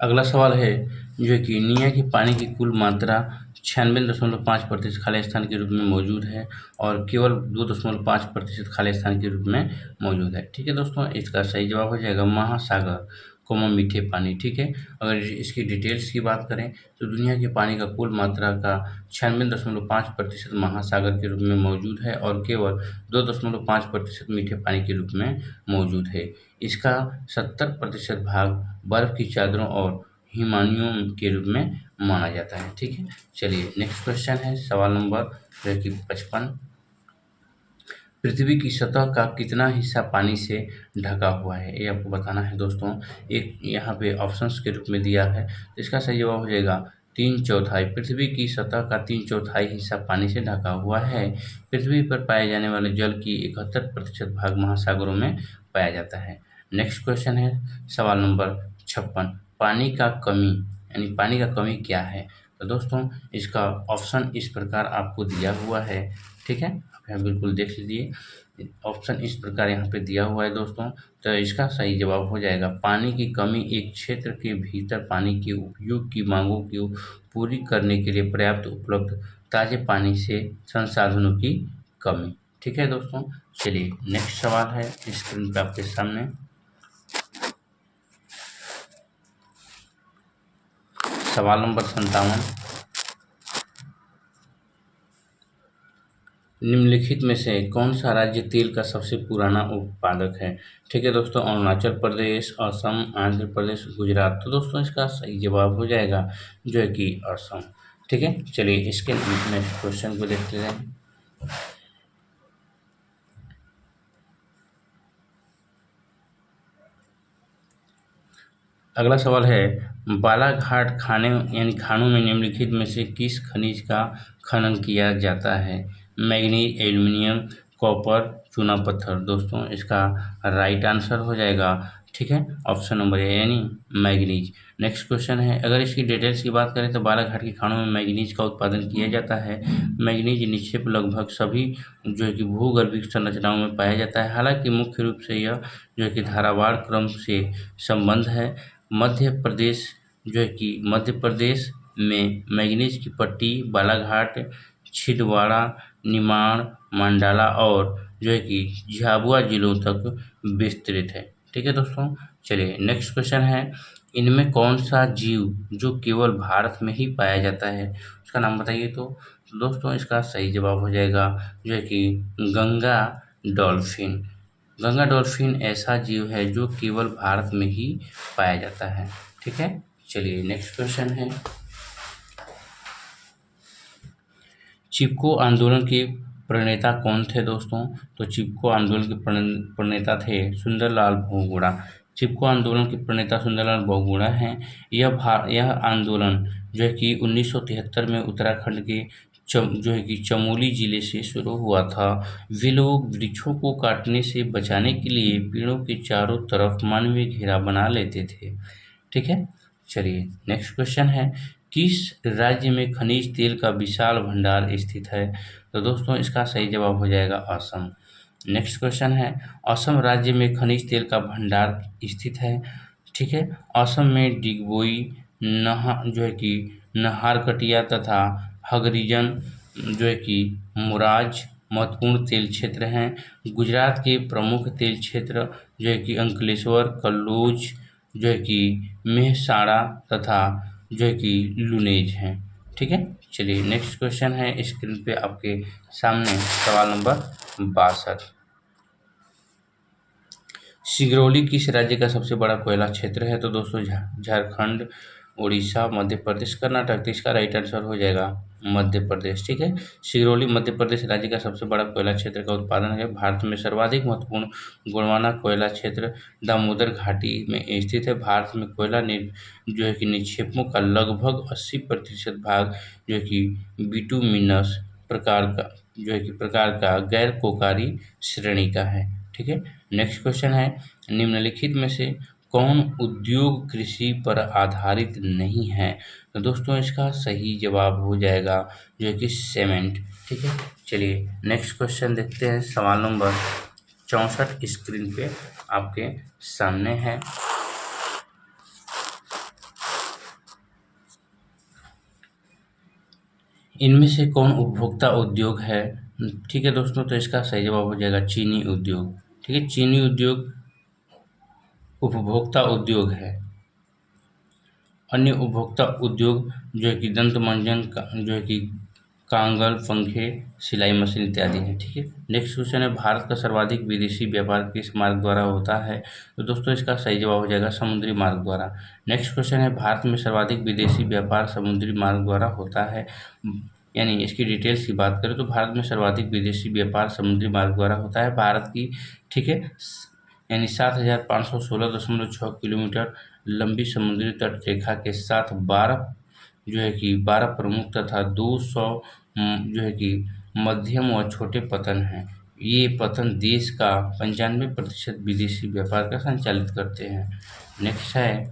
अगला सवाल है जो है कि निया के पानी की कुल मात्रा 96.5% खाली स्थान के रूप में मौजूद है और केवल 2.5% खाली स्थान के रूप में मौजूद है। ठीक है दोस्तों, इसका सही जवाब हो जाएगा महासागर मीठे पानी। ठीक है, अगर इसकी डिटेल्स की बात करें तो दुनिया के पानी का कुल मात्रा का 96.5% महासागर के रूप में मौजूद है और केवल 2.5% मीठे पानी के रूप में मौजूद है। इसका 70% भाग बर्फ की चादरों और हिमानियों के रूप में माना जाता है। ठीक है, चलिए नेक्स्ट क्वेश्चन है। सवाल नंबर 55। पृथ्वी की सतह का कितना हिस्सा पानी से ढका हुआ है, ये आपको बताना है दोस्तों। एक यहाँ पे ऑप्शंस के रूप में दिया है, तो इसका सही जवाब हो जाएगा 3/4। पृथ्वी की सतह का 3/4 हिस्सा पानी से ढका हुआ है। पृथ्वी पर पाए जाने वाले जल की 71% भाग महासागरों में पाया जाता है। नेक्स्ट क्वेश्चन है सवाल नंबर 56। पानी का कमी यानी पानी का कमी क्या है? तो दोस्तों इसका ऑप्शन इस प्रकार आपको दिया हुआ है। ठीक है, आप यहाँ बिल्कुल देख लीजिए। ऑप्शन इस प्रकार यहाँ पे दिया हुआ है दोस्तों। तो इसका सही जवाब हो जाएगा पानी की कमी एक क्षेत्र के भीतर पानी के उपयोग की मांगों को पूरी करने के लिए पर्याप्त उपलब्ध ताजे पानी से संसाधनों की कमी। ठीक है दोस्तों, चलिए नेक्स्ट सवाल है स्क्रीन पे आपके सामने। सवाल नंबर 57। निम्नलिखित में से कौन सा राज्य तेल का सबसे पुराना उत्पादक है? ठीक है दोस्तों, अरुणाचल प्रदेश, असम, आंध्र प्रदेश, गुजरात। तो दोस्तों इसका सही जवाब हो जाएगा जो है कि असम। ठीक है, चलिए इसके नेक्स्ट क्वेश्चन को देखते हैं। अगला सवाल है बालाघाट खाने यानी खानों में निम्नलिखित में से किस खनिज का खनन किया जाता है? मैग्नीज, एल्युमिनियम, कॉपर, चूना पत्थर। दोस्तों इसका राइट आंसर हो जाएगा, ठीक है, ऑप्शन नंबर ए यानी मैग्नीज। नेक्स्ट क्वेश्चन है, अगर इसकी डिटेल्स की बात करें तो बालाघाट की खानों में मैग्नीज का उत्पादन किया जाता है। मैग्नीज निक्षेप लगभग सभी जो है कि भूगर्भीय संरचनाओं में पाया जाता है। हालांकि मुख्य रूप से यह जो है कि धारावार क्रम से संबंध है। मध्य प्रदेश जो है कि मध्य प्रदेश में मैग्नीज की पट्टी बालाघाट, छिंदवाड़ा, निमाड़, मंडाला और जो है कि झाबुआ जिलों तक विस्तृत है। ठीक है दोस्तों, चलिए नेक्स्ट क्वेश्चन है, इनमें कौन सा जीव जो केवल भारत में ही पाया जाता है, उसका नाम बताइए। तो दोस्तों इसका सही जवाब हो जाएगा जो है कि गंगा डॉल्फिन। गंगा डॉल्फिन ऐसा जीव है जो केवल भारत में ही पाया जाता है। ठीक है, चलिए नेक्स्ट क्वेश्चन है, चिपको आंदोलन के प्रणेता कौन थे दोस्तों। तो चिपको आंदोलन के प्रणेता थे सुंदरलाल बहुगुणा। चिपको आंदोलन के प्रणेता सुंदरलाल बहुगुणा हैं। यह आंदोलन जो है कि 1973 में उत्तराखंड के जो है कि चमोली जिले से शुरू हुआ था। वे लोग वृक्षों को काटने से बचाने के लिए पेड़ों के चारों तरफ मानवीय घेरा बना लेते थे। ठीक है, चलिए नेक्स्ट क्वेश्चन है, किस राज्य में खनिज तेल का विशाल भंडार स्थित है। तो दोस्तों इसका सही जवाब हो जाएगा असम। नेक्स्ट क्वेश्चन है, असम राज्य में खनिज तेल का भंडार स्थित है। ठीक है, असम में डिगबोई, जो है कि नाहरकटिया तथा हगरीजन जो है कि मुराज महत्वपूर्ण तेल क्षेत्र हैं। गुजरात के प्रमुख तेल क्षेत्र जो है कि अंकलेश्वर, कल्लूज, जो है कि मेहसाणा तथा जो है कि लुनेज हैं। ठीक है, चलिए नेक्स्ट क्वेश्चन है, स्क्रीन पे आपके सामने सवाल नंबर 62। सिगरौली किस राज्य का सबसे बड़ा कोयला क्षेत्र है। तो दोस्तों झारखंड, उड़ीसा, मध्य प्रदेश, कर्नाटक। तो इसका राइट आंसर हो जाएगा मध्य प्रदेश। ठीक है, सिगरौली मध्य प्रदेश राज्य का सबसे बड़ा कोयला क्षेत्र का उत्पादन है। भारत में सर्वाधिक महत्वपूर्ण गोंडवाना कोयला क्षेत्र दामोदर घाटी में स्थित है। भारत में कोयला जो है कि निक्षेपों का लगभग 80% भाग जो है कि बिटुमिनस प्रकार का गैर कोकारी श्रेणी का है। ठीक है, नेक्स्ट क्वेश्चन है, निम्नलिखित में से कौन उद्योग कृषि पर आधारित नहीं है। तो दोस्तों इसका सही जवाब हो जाएगा जो है कि सीमेंट। ठीक है, चलिए नेक्स्ट क्वेश्चन देखते हैं, सवाल नंबर 64 स्क्रीन पे आपके सामने है। इनमें से कौन उपभोक्ता उद्योग है। ठीक है दोस्तों, तो इसका सही जवाब हो जाएगा चीनी उद्योग। ठीक है, चीनी उद्योग उपभोक्ता उद्योग है। अन्य उपभोक्ता उद्योग जो है कि दंत मंजन का जो है कि कांगल, पंखे, सिलाई मशीन इत्यादि हैं। ठीक है, नेक्स्ट क्वेश्चन है, भारत का सर्वाधिक विदेशी व्यापार किस मार्ग द्वारा होता है। तो दोस्तों इसका सही जवाब हो जाएगा समुद्री मार्ग द्वारा। नेक्स्ट क्वेश्चन है, भारत में सर्वाधिक विदेशी व्यापार समुद्री मार्ग द्वारा होता है। यानी इसकी डिटेल्स की बात करें तो भारत में सर्वाधिक विदेशी व्यापार समुद्री मार्ग द्वारा होता है। भारत की, ठीक है, यानी 7,516.6 किलोमीटर लंबी समुद्री तट रेखा के साथ 12 प्रमुख तथा 200 जो है कि मध्यम व छोटे पतन हैं। ये पतन देश का 95% विदेशी व्यापार का संचालित करते हैं। नेक्स्ट है,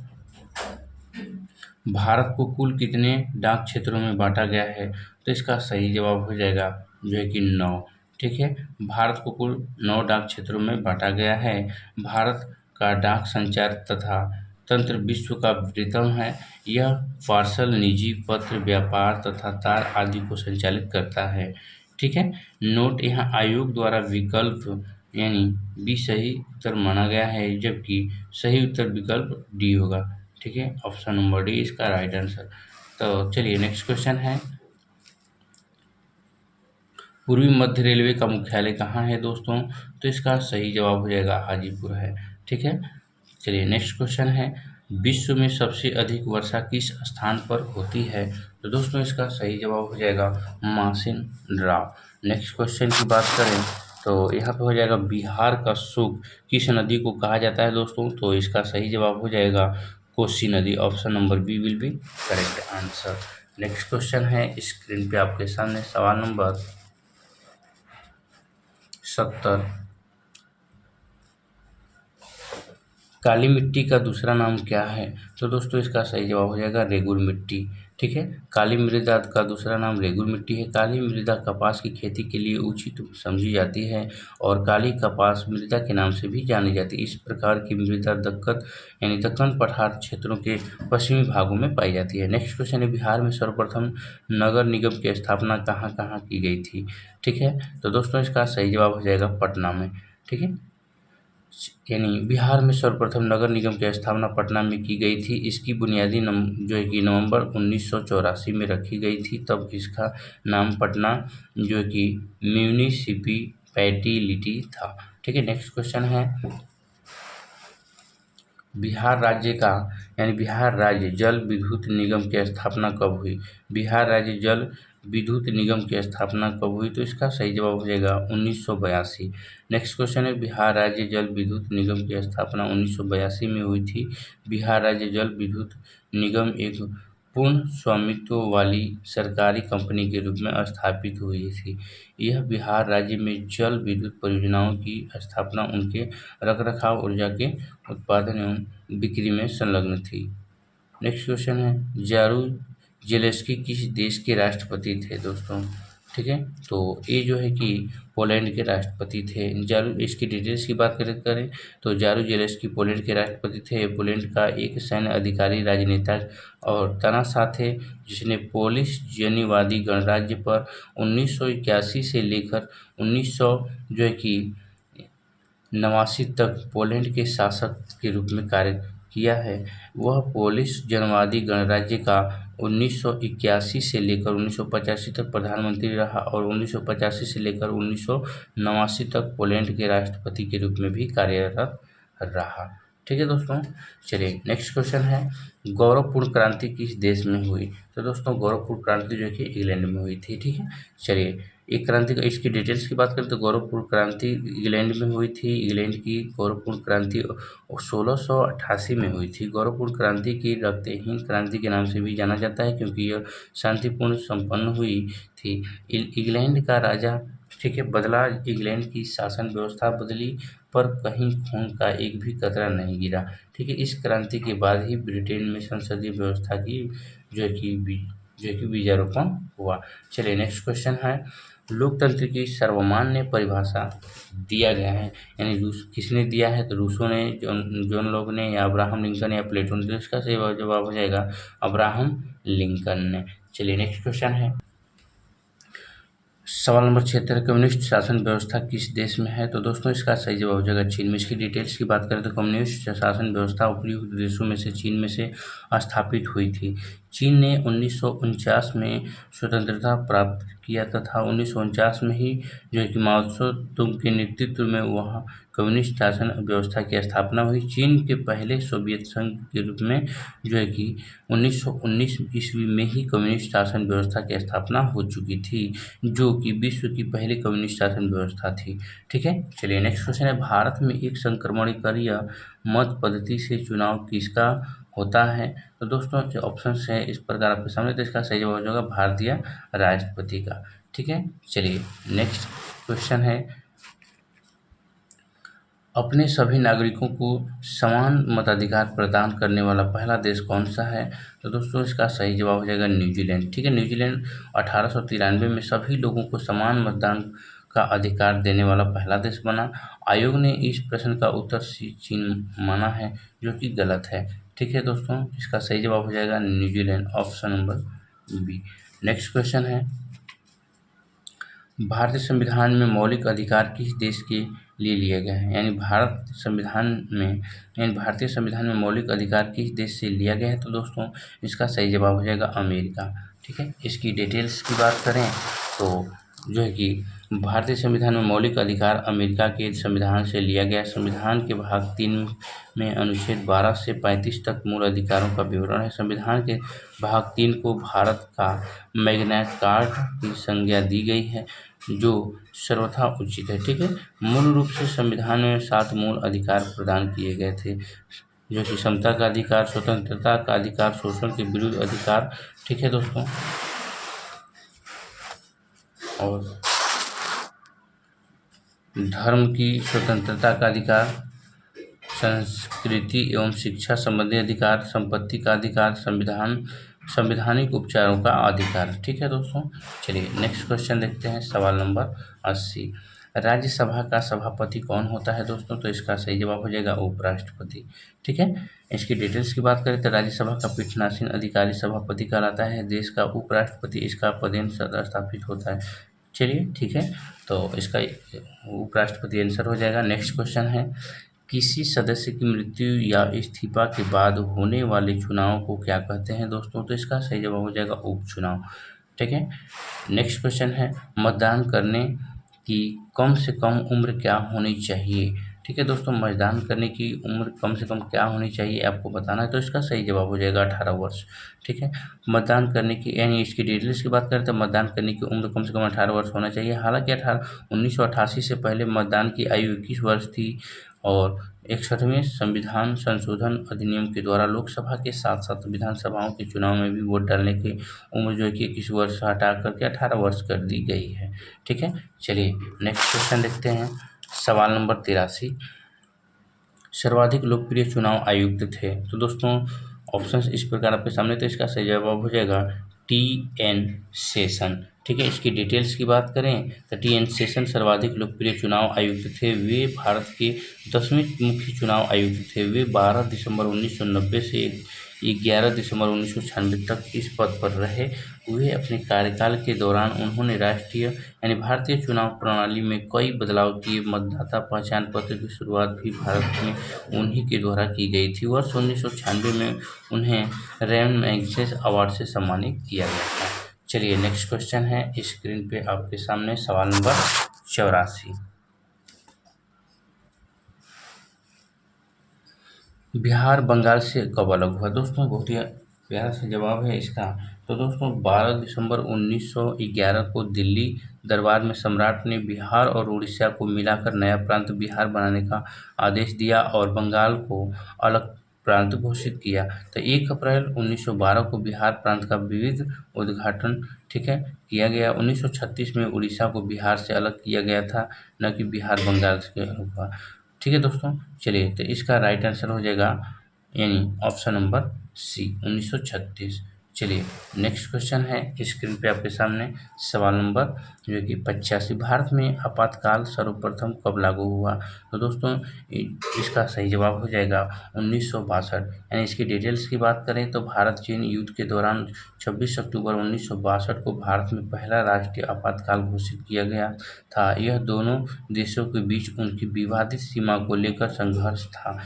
भारत को कुल कितने डाक क्षेत्रों में बांटा गया है। तो इसका सही जवाब हो जाएगा जो है कि 9। ठीक है, भारत को कुल 9 डाक क्षेत्रों में बांटा गया है। भारत का डाक संचार तथा तंत्र विश्व का वृहत्तम है। यह पार्सल, निजी पत्र, व्यापार तथा तार आदि को संचालित करता है। ठीक है, नोट यहाँ आयोग द्वारा विकल्प यानी बी सही उत्तर माना गया है, जबकि सही उत्तर विकल्प डी होगा। ठीक है, ऑप्शन नंबर डी इसका राइट आंसर। तो चलिए नेक्स्ट क्वेश्चन है, पूर्वी मध्य रेलवे का मुख्यालय कहाँ है दोस्तों। तो इसका सही जवाब हो जाएगा हाजीपुर है। ठीक है, चलिए नेक्स्ट क्वेश्चन है, विश्व में सबसे अधिक वर्षा किस स्थान पर होती है। तो दोस्तों इसका सही जवाब हो जाएगा मासिन ड्राव। नेक्स्ट क्वेश्चन की बात करें तो यहाँ पे हो जाएगा बिहार का सुख किस नदी को कहा जाता है दोस्तों। तो इसका सही जवाब हो जाएगा कोसी नदी। Option number B will be correct answer. Next question है, स्क्रीन पे आपके सामने सवाल नंबर 70। काली मिट्टी का दूसरा नाम क्या है? तो दोस्तों इसका सही जवाब हो जाएगा रेगुर मिट्टी। ठीक है, काली मृदा का दूसरा नाम रेगुर मिट्टी है। काली मृदा कपास की खेती के लिए उचित समझी जाती है और काली कपास मृदा के नाम से भी जानी जाती है। इस प्रकार की मृदा दक्कन पठार क्षेत्रों के पश्चिमी भागों में पाई जाती है। नेक्स्ट क्वेश्चन है, बिहार में सर्वप्रथम नगर निगम की स्थापना कहाँ कहाँ की गई थी? ठीक है, तो दोस्तों इसका सही जवाब हो जाएगा पटना में। ठीक है, यानी बिहार में सर्वप्रथम नगर निगम की स्थापना पटना में की गई थी। इसकी बुनियादी जो है कि नवंबर 1984 में रखी गई थी। तब इसका नाम पटना जो है कि म्यूनिसिपैलिटी था। ठीक है, नेक्स्ट क्वेश्चन है, बिहार राज्य जल विद्युत निगम की स्थापना कब हुई? बिहार राज्य जल विद्युत निगम की स्थापना कब हुई? तो इसका सही जवाब हो जाएगा 1982। नेक्स्ट क्वेश्चन है, बिहार राज्य जल विद्युत निगम की स्थापना 1982 में हुई थी। बिहार राज्य जल विद्युत निगम एक पूर्ण स्वामित्व वाली सरकारी कंपनी के रूप में स्थापित हुई थी। यह बिहार राज्य में जल विद्युत परियोजनाओं की स्थापना, उनके रखरखाव, ऊर्जा के उत्पादन एवं बिक्री में संलग्न थी। नेक्स्ट क्वेश्चन है, जारूजेलेस्की किस देश के राष्ट्रपति थे दोस्तों? ठीक है, तो ये जो है कि पोलैंड के राष्ट्रपति थे। इसकी डिटेल्स की बात करें तो जारूजेलेस्की पोलैंड के राष्ट्रपति थे। पोलैंड का एक सैन्य अधिकारी, राजनेता और तानाशाह थे जिसने पोलिश जनीवादी गणराज्य पर 1981 से लेकर 1900 जो है कि 89 तक पोलैंड के शासक के रूप में कार्य किया है। वह पोलिश जनवादी गणराज्य का 1981 से लेकर 1985 तक प्रधानमंत्री रहा और 1985 से लेकर 1989 तक पोलैंड के राष्ट्रपति के रूप में भी कार्यरत रहा। ठीक है दोस्तों, चलिए नेक्स्ट क्वेश्चन है, गौरवपूर्ण क्रांति किस देश में हुई? तो दोस्तों गौरवपूर्ण क्रांति जो है कि इंग्लैंड में हुई थी। ठीक है, चलिए एक क्रांति का इसकी डिटेल्स की बात करें तो गौरवपूर्ण क्रांति इंग्लैंड में हुई थी। इंग्लैंड की गौरवपूर्ण क्रांति 1688 में हुई थी। गौरवपूर्ण क्रांति की रक्तहीन क्रांति के नाम से भी जाना जाता है क्योंकि यह शांतिपूर्ण संपन्न हुई थी। इंग्लैंड का राजा ठीक है बदला, इंग्लैंड की शासन व्यवस्था बदली पर कहीं खून का एक भी कतरा नहीं गिरा। ठीक है, इस क्रांति के बाद ही ब्रिटेन में संसदीय व्यवस्था की जो है कि बीजारोपण हुआ। चलिए नेक्स्ट क्वेश्चन है, लोकतंत्र की सर्वमान्य परिभाषा दिया गया है, यानी रूस किसने दिया है? तो रूसों ने, जॉन लॉक ने, या अब्राहम लिंकन या प्लेटो ने। तो इसका सही जवाब हो जाएगा अब्राहम लिंकन ने। चलिए नेक्स्ट क्वेश्चन है, सवाल नंबर 76, कम्युनिस्ट शासन व्यवस्था किस देश में है? तो दोस्तों इसका सही जवाब हो जाएगा चीन में। इसकी डिटेल्स की बात करें तो कम्युनिस्ट शासन व्यवस्था उपयुक्त देशों में से चीन में से स्थापित हुई थी। चीन ने 1949 में स्वतंत्रता प्राप्त किया तथा 1949 में ही जो है कि माओ त्से-तुंग के नेतृत्व में वहाँ कम्युनिस्ट शासन व्यवस्था की स्थापना हुई। चीन के पहले सोवियत संघ के रूप में जो है कि 1919 ईस्वी में ही कम्युनिस्ट शासन व्यवस्था की स्थापना हो चुकी थी, जो कि विश्व की पहली कम्युनिस्ट शासन व्यवस्था थी। ठीक है, चलिए नेक्स्ट क्वेश्चन है, भारत में एक संक्रमणीय मत पद्धति से चुनाव किसका होता है? तो दोस्तों जो ऑप्शन है इस प्रकार आपके सामने, तो इसका सही जवाब हो जाएगा भारतीय राष्ट्रपति का। ठीक है, चलिए नेक्स्ट क्वेश्चन है, अपने सभी नागरिकों को समान मताधिकार प्रदान करने वाला पहला देश कौन सा है? तो दोस्तों इसका सही जवाब हो जाएगा न्यूजीलैंड। ठीक है, न्यूजीलैंड 1893 में सभी लोगों को समान मतदान का अधिकार देने वाला पहला देश बना। आयोग ने इस प्रश्न का उत्तर चीन माना है, जो कि गलत है। ठीक है दोस्तों, इसका सही जवाब हो जाएगा New Zealand, option number B. Next question है, भारतीय संविधान में मौलिक अधिकार किस देश के लिए लिए गए हैं? यानी भारतीय संविधान में मौलिक अधिकार किस देश से लिया गया है? तो दोस्तों इसका सही जवाब हो जाएगा अमेरिका। ठीक है, इसकी डिटेल्स की बात करें तो जो है कि भारतीय संविधान में मौलिक अधिकार अमेरिका के संविधान से लिया गया। संविधान के भाग 3 में अनुच्छेद 12 से 35 तक मूल अधिकारों का विवरण है। संविधान के भाग 3 को भारत का मैग्ना कार्टा की संज्ञा दी गई है, जो सर्वथा उचित है। ठीक है, मूल रूप से संविधान में 7 मूल अधिकार प्रदान किए गए थे, जो कि समता का अधिकार, स्वतंत्रता का अधिकार, शोषण के विरुद्ध अधिकार। ठीक है दोस्तों, और धर्म की स्वतंत्रता का अधिकार, संस्कृति एवं शिक्षा संबंधी अधिकार, संपत्ति का अधिकार, संवैधानिक उपचारों का अधिकार। ठीक है दोस्तों, चलिए नेक्स्ट क्वेश्चन देखते हैं, सवाल नंबर 80। राज्यसभा का सभापति कौन होता है दोस्तों? तो इसका सही जवाब हो जाएगा उपराष्ट्रपति। ठीक है, इसकी डिटेल्स की बात करें तो राज्यसभा का पीठासीन अधिकारी सभापति कहलाता है। देश का उपराष्ट्रपति इसका पदेन स्थापित होता है। चलिए ठीक है, तो इसका उपराष्ट्रपति आंसर हो जाएगा। नेक्स्ट क्वेश्चन है, किसी सदस्य की मृत्यु या इस्तीफा के बाद होने वाले चुनाव को क्या कहते हैं दोस्तों? तो इसका सही जवाब हो जाएगा उपचुनाव। ठीक है, नेक्स्ट क्वेश्चन है, मतदान करने की कम से कम उम्र क्या होनी चाहिए? ठीक है दोस्तों, मतदान करने की उम्र कम से कम क्या होनी चाहिए आपको बताना है, तो इसका सही जवाब हो जाएगा 18 वर्ष। ठीक है, मतदान करने की यानी इसकी डिटेल्स की बात करें तो मतदान करने की उम्र कम से कम 18 वर्ष होना चाहिए। हालांकि 1988 से पहले मतदान की आयु 21 वर्ष थी और 61वें संविधान संशोधन अधिनियम के द्वारा लोकसभा के साथ साथ विधानसभाओं के चुनाव में भी वोट डालने की उम्र जो है कि 21 वर्ष हटा करके 18 वर्ष कर दी गई है। ठीक है, चलिए नेक्स्ट क्वेश्चन देखते हैं, सवाल नंबर 83। सर्वाधिक लोकप्रिय चुनाव आयुक्त थे? तो दोस्तों ऑप्शंस इस प्रकार आपके सामने, तो इसका सही जवाब हो जाएगा टी.एन. शेषन। ठीक है, इसकी डिटेल्स की बात करें तो टी.एन. शेषन सर्वाधिक लोकप्रिय चुनाव आयुक्त थे। वे भारत के 10वें मुख्य चुनाव आयुक्त थे। वे 12 दिसंबर 1990 से 11 दिसंबर 1996 तक इस पद पर रहे। वे अपने कार्यकाल के दौरान उन्होंने राष्ट्रीय यानी भारतीय चुनाव प्रणाली में कई बदलाव किए। मतदाता पहचान पत्र की शुरुआत भी भारत में उन्हीं के द्वारा की गई थी। वर्ष 1996 में उन्हें रैन मैगसेसे अवार्ड से सम्मानित किया गया था। चलिए नेक्स्ट क्वेश्चन है स्क्रीन पे आपके सामने, सवाल नंबर 84। बिहार बंगाल से कब अलग हुआ? दोस्तों बहुत ही प्यारा सा जवाब है इसका। तो दोस्तों 12 दिसंबर 1911 को दिल्ली दरबार में सम्राट ने बिहार और उड़ीसा को मिलाकर नया प्रांत बिहार बनाने का आदेश दिया और बंगाल को अलग प्रांत घोषित किया। तो 1 अप्रैल 1912 को बिहार प्रांत का विविध उद्घाटन ठीक है किया गया। 1936 में उड़ीसा को बिहार से अलग किया गया था, न कि बिहार बंगाल से अलग हुआ। ठीक है दोस्तों, चलिए तो इसका राइट आंसर हो जाएगा यानी ऑप्शन नंबर सी 1936। चलिए नेक्स्ट क्वेश्चन है स्क्रीन पे आपके सामने, सवाल नंबर जो कि 85। भारत में आपातकाल सर्वप्रथम कब लागू हुआ? तो दोस्तों इसका सही जवाब हो जाएगा 1962। यानी इसकी डिटेल्स की बात करें तो भारत चीन युद्ध के दौरान 26 अक्टूबर 1962 को भारत में पहला राष्ट्रीय आपातकाल घोषित किया गया था। यह दोनों देशों के बीच उनकी विवादित सीमा को लेकर संघर्ष था।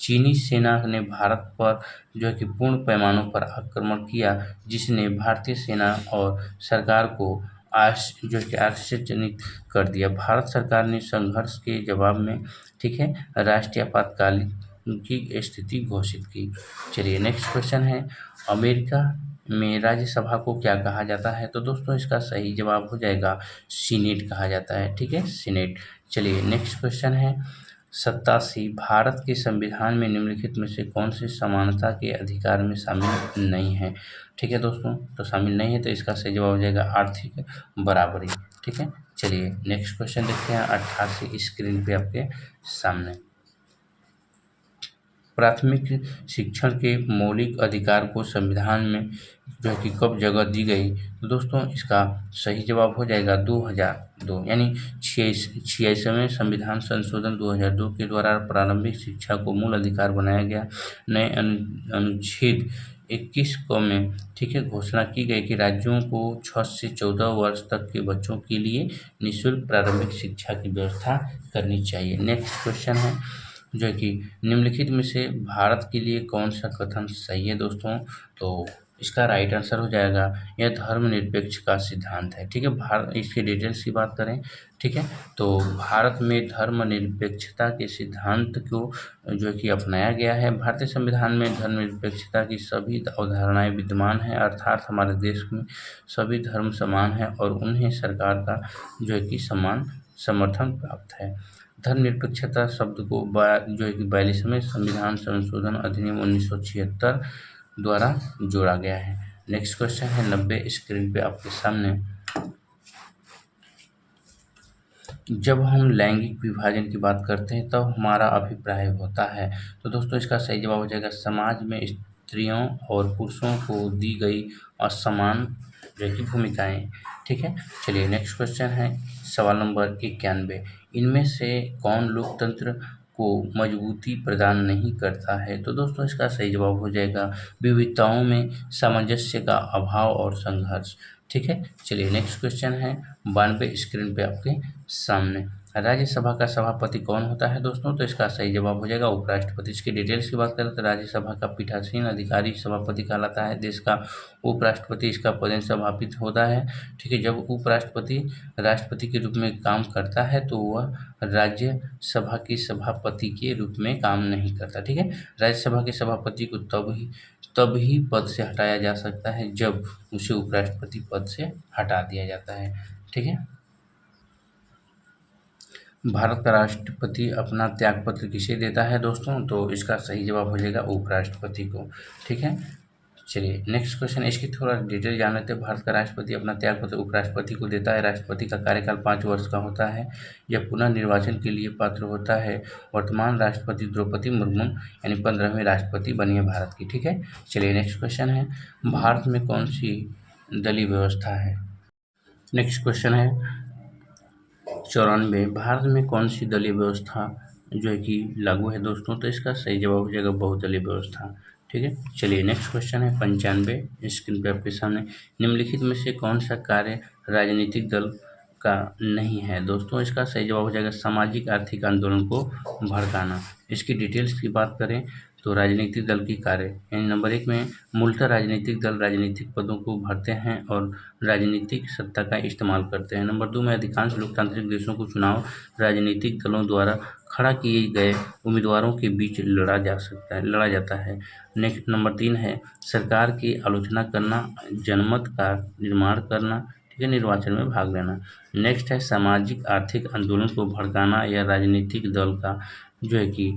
चीनी सेना ने भारत पर जो है कि पूर्ण पैमानों पर आक्रमण किया, जिसने भारतीय सेना और सरकार को जो है कि आश्चर्यचकित कर दिया। भारत सरकार ने संघर्ष के जवाब में ठीक है राष्ट्रीय आपातकाल की स्थिति घोषित की। चलिए नेक्स्ट क्वेश्चन है, अमेरिका में राज्यसभा को क्या कहा जाता है? तो दोस्तों इसका सही जवाब हो जाएगा सीनेट कहा जाता है। ठीक है, सीनेट। चलिए नेक्स्ट क्वेश्चन है 87। भारत के संविधान में निम्नलिखित में से कौन सी समानता के अधिकार में शामिल नहीं है? ठीक है दोस्तों, तो शामिल नहीं है तो इसका सही जवाब हो जाएगा आर्थिक बराबरी। ठीक है, चलिए नेक्स्ट क्वेश्चन देखते हैं 88 स्क्रीन पे आपके सामने। प्राथमिक शिक्षण के मौलिक अधिकार को संविधान में जो है कि कब जगह दी गई? तो दोस्तों इसका सही जवाब हो जाएगा 2002 यानी 86वें संविधान संशोधन 2002 के द्वारा प्रारंभिक शिक्षा को मूल अधिकार बनाया गया। नए अनुच्छेद 21 क में ठीक है घोषणा की गई कि राज्यों को 6 से 14 वर्ष तक के बच्चों के लिए निःशुल्क प्रारंभिक शिक्षा की व्यवस्था करनी चाहिए। नेक्स्ट क्वेश्चन है जो है कि निम्नलिखित में से भारत के लिए कौन सा कथन सही है दोस्तों? तो इसका राइट आंसर हो जाएगा यह धर्मनिरपेक्ष का सिद्धांत है। ठीक है, भारत इसके डिटेल्स की बात करें ठीक है तो भारत में धर्मनिरपेक्षता के सिद्धांत को जो है कि अपनाया गया है। भारतीय संविधान में धर्मनिरपेक्षता की सभी अवधारणाएं विद्यमान हैं, अर्थात हमारे देश में सभी धर्म समान हैं और उन्हें सरकार का जो है कि समान समर्थन प्राप्त है। धर्मनिरपेक्षता शब्द को जो है कि 42वें संविधान संशोधन अधिनियम 1976 द्वारा जोड़ा गया है। नेक्स्ट क्वेश्चन है 90 स्क्रीन पे आपके सामने। जब हम लैंगिक विभाजन की बात करते हैं तब हमारा अभिप्राय होता है। तो दोस्तों इसका सही जवाब हो जाएगा समाज में स्त्रियों और पुरुषों को दी गई असमान जो है कि भूमिकाएँ। ठीक है? चलिए नेक्स्ट क्वेश्चन है सवाल नंबर 91। इनमें से कौन लोकतंत्र को मजबूती प्रदान नहीं करता है? तो दोस्तों इसका सही जवाब हो जाएगा विविधताओं में सामंजस्य का अभाव और संघर्ष। ठीक है? चलिए नेक्स्ट क्वेश्चन है 92 स्क्रीन पे आपके सामने। राज्यसभा का सभापति कौन होता है दोस्तों? तो इसका सही जवाब हो जाएगा उपराष्ट्रपति। इसकी डिटेल्स की बात करें तो राज्यसभा का पीठासीन अधिकारी सभापति कहलाता है। देश का उपराष्ट्रपति इसका पद सभापित होता है। ठीक है? जब उपराष्ट्रपति राष्ट्रपति के रूप में काम करता है तो वह राज्यसभा के सभापति के रूप में काम नहीं करता। ठीक है? राज्यसभा के सभापति को तभी पद से हटाया जा सकता है जब उसे उपराष्ट्रपति पद से हटा दिया जाता है। ठीक है? भारत का राष्ट्रपति अपना त्यागपत्र किसे देता है दोस्तों? तो इसका सही जवाब हो जाएगा उपराष्ट्रपति को। ठीक है? चलिए नेक्स्ट क्वेश्चन इसकी थोड़ा डिटेल जान लेते हैं। भारत का राष्ट्रपति अपना त्यागपत्र उपराष्ट्रपति को देता है। राष्ट्रपति का कार्यकाल 5 वर्ष का होता है। यह पुनः निर्वाचन के लिए पात्र होता है। वर्तमान राष्ट्रपति द्रौपदी मुर्मू यानी 15वीं राष्ट्रपति बनी है भारत की। ठीक है? चलिए नेक्स्ट क्वेश्चन है भारत में कौन सी दलीय व्यवस्था है? नेक्स्ट क्वेश्चन है 94। भारत में कौन सी दलीय व्यवस्था जो है कि लागू है दोस्तों? तो इसका सही जवाब हो जाएगा बहुदलीय व्यवस्था। ठीक है? चलिए नेक्स्ट क्वेश्चन है 95 स्क्रीन पे आपके सामने। निम्नलिखित में से कौन सा कार्य राजनीतिक दल का नहीं है दोस्तों? इसका सही जवाब हो जाएगा सामाजिक आर्थिक आंदोलन को भड़काना। इसकी डिटेल्स की बात करें तो राजनीतिक दल की कार्य यानी नंबर 1 में मूलतः राजनीतिक दल राजनीतिक पदों को भरते हैं और राजनीतिक सत्ता का इस्तेमाल करते हैं। नंबर 2 में अधिकांश लोकतांत्रिक देशों को चुनाव राजनीतिक दलों द्वारा खड़ा किए गए उम्मीदवारों के बीच लड़ा जाता है। नेक्स्ट नंबर 3 है सरकार की आलोचना करना, जनमत का निर्माण करना, ठीक है, निर्वाचन में भाग लेना। नेक्स्ट है सामाजिक आर्थिक आंदोलन को भड़काना या राजनीतिक दल का जो है कि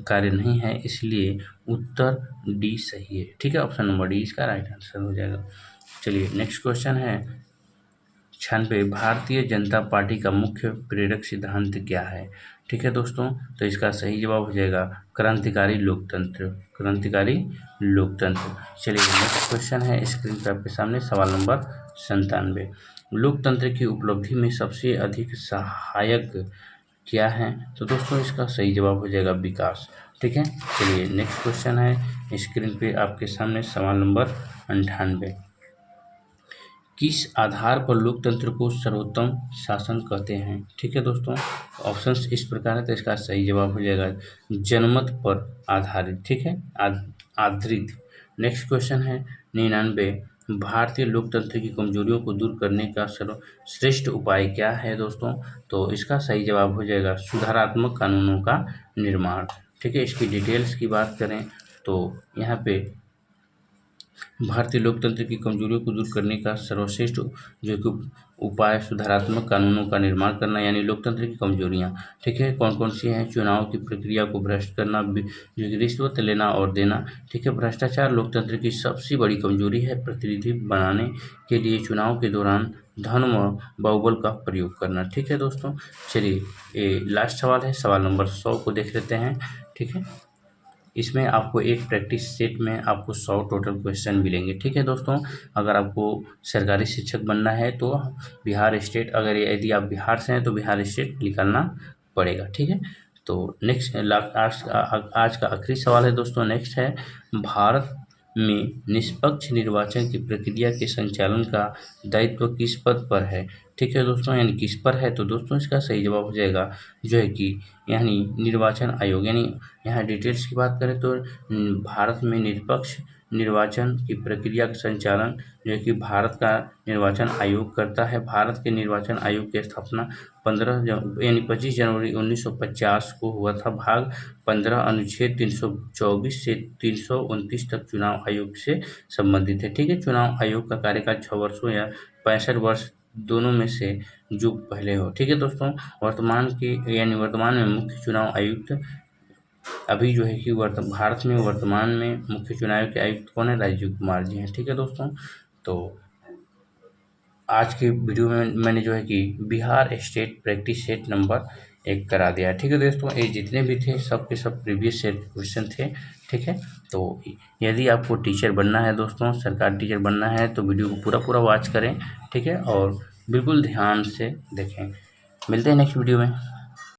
कार्य नहीं है, इसलिए उत्तर डी सही है। ठीक है? ऑप्शन नंबर डी इसका राइट आंसर हो जाएगा। चलिए नेक्स्ट क्वेश्चन है 96। भारतीय जनता पार्टी का मुख्य प्रेरक सिद्धांत क्या है? ठीक है दोस्तों, तो इसका सही जवाब हो जाएगा क्रांतिकारी लोकतंत्र। क्रांतिकारी लोकतंत्र। चलिए नेक्स्ट क्वेश्चन है स्क्रीन पर आपके सामने सवाल नंबर 97। लोकतंत्र की उपलब्धि में सबसे अधिक सहायक क्या है? तो दोस्तों इसका सही जवाब हो जाएगा विकास। ठीक है? चलिए नेक्स्ट क्वेश्चन है स्क्रीन पे आपके सामने सवाल नंबर 98। किस आधार पर लोकतंत्र को सर्वोत्तम शासन कहते हैं? ठीक है दोस्तों, ऑप्शंस इस प्रकार है तो इसका सही जवाब हो जाएगा जनमत पर आधारित। ठीक है? आधारित। नेक्स्ट क्वेश्चन है 99। भारतीय लोकतंत्र की कमजोरियों को दूर करने का सर्वश्रेष्ठ उपाय क्या है दोस्तों? तो इसका सही जवाब हो जाएगा सुधारात्मक कानूनों का निर्माण। ठीक है? इसकी डिटेल्स की बात करें तो यहाँ पे भारतीय लोकतंत्र की कमजोरियों को दूर करने का सर्वश्रेष्ठ जो कि उपाय सुधारात्मक कानूनों का निर्माण करना यानी लोकतंत्र की कमजोरियां। ठीक है? कौन कौन सी हैं? चुनाव की प्रक्रिया को भ्रष्ट करना, जो कि रिश्वत लेना और देना। ठीक है? भ्रष्टाचार लोकतंत्र की सबसे बड़ी कमजोरी है। प्रतिनिधि बनाने के लिए चुनाव के दौरान धन व बाहुबल का प्रयोग करना। ठीक है दोस्तों, चलिए ये लास्ट सवाल है, सवाल नंबर 100 को देख लेते हैं। ठीक है? इसमें आपको एक प्रैक्टिस सेट में आपको 100 टोटल क्वेश्चन मिलेंगे। ठीक है दोस्तों, अगर आपको सरकारी शिक्षक बनना है तो बिहार स्टेट, अगर यदि आप बिहार से हैं तो बिहार स्टेट निकालना पड़ेगा। ठीक है? तो नेक्स्ट आज का आखिरी सवाल है दोस्तों। नेक्स्ट है भारत में निष्पक्ष निर्वाचन की प्रक्रिया के संचालन का दायित्व किस पद पर है? ठीक है दोस्तों, यानी किस पर है? तो दोस्तों इसका सही जवाब हो जाएगा जो है कि यानी निर्वाचन आयोग। यानी यहाँ डिटेल्स की बात करें तो भारत में निष्पक्ष निर्वाचन की प्रक्रिया का संचालन जो है कि भारत का निर्वाचन आयोग करता है। भारत के निर्वाचन आयोग की स्थापना 25 जनवरी 1950 को हुआ था। भाग 15 अनुच्छेद 324 से 329 तक चुनाव आयोग से संबंधित है। ठीक है? चुनाव आयोग का कार्यकाल 6 वर्षों या 65 वर्ष दोनों में से जो पहले हो। ठीक है दोस्तों, वर्तमान में मुख्य चुनाव आयुक्त अभी जो है कि भारत में वर्तमान में मुख्य चुनाव के आयुक्त कौन है? राजीव कुमार जी हैं। ठीक है दोस्तों, तो आज के वीडियो में मैंने जो है कि Bihar state practice set number 1 करा दिया। ठीक है दोस्तों, ये जितने भी थे सब के सब प्रीवियस सेट क्वेश्चन थे। ठीक है, तो यदि आपको टीचर बनना है दोस्तों, सरकारी टीचर बनना है, तो वीडियो को पूरा पूरा वॉच करें। ठीक है, और बिल्कुल ध्यान से देखें। मिलते हैं नेक्स्ट वीडियो में।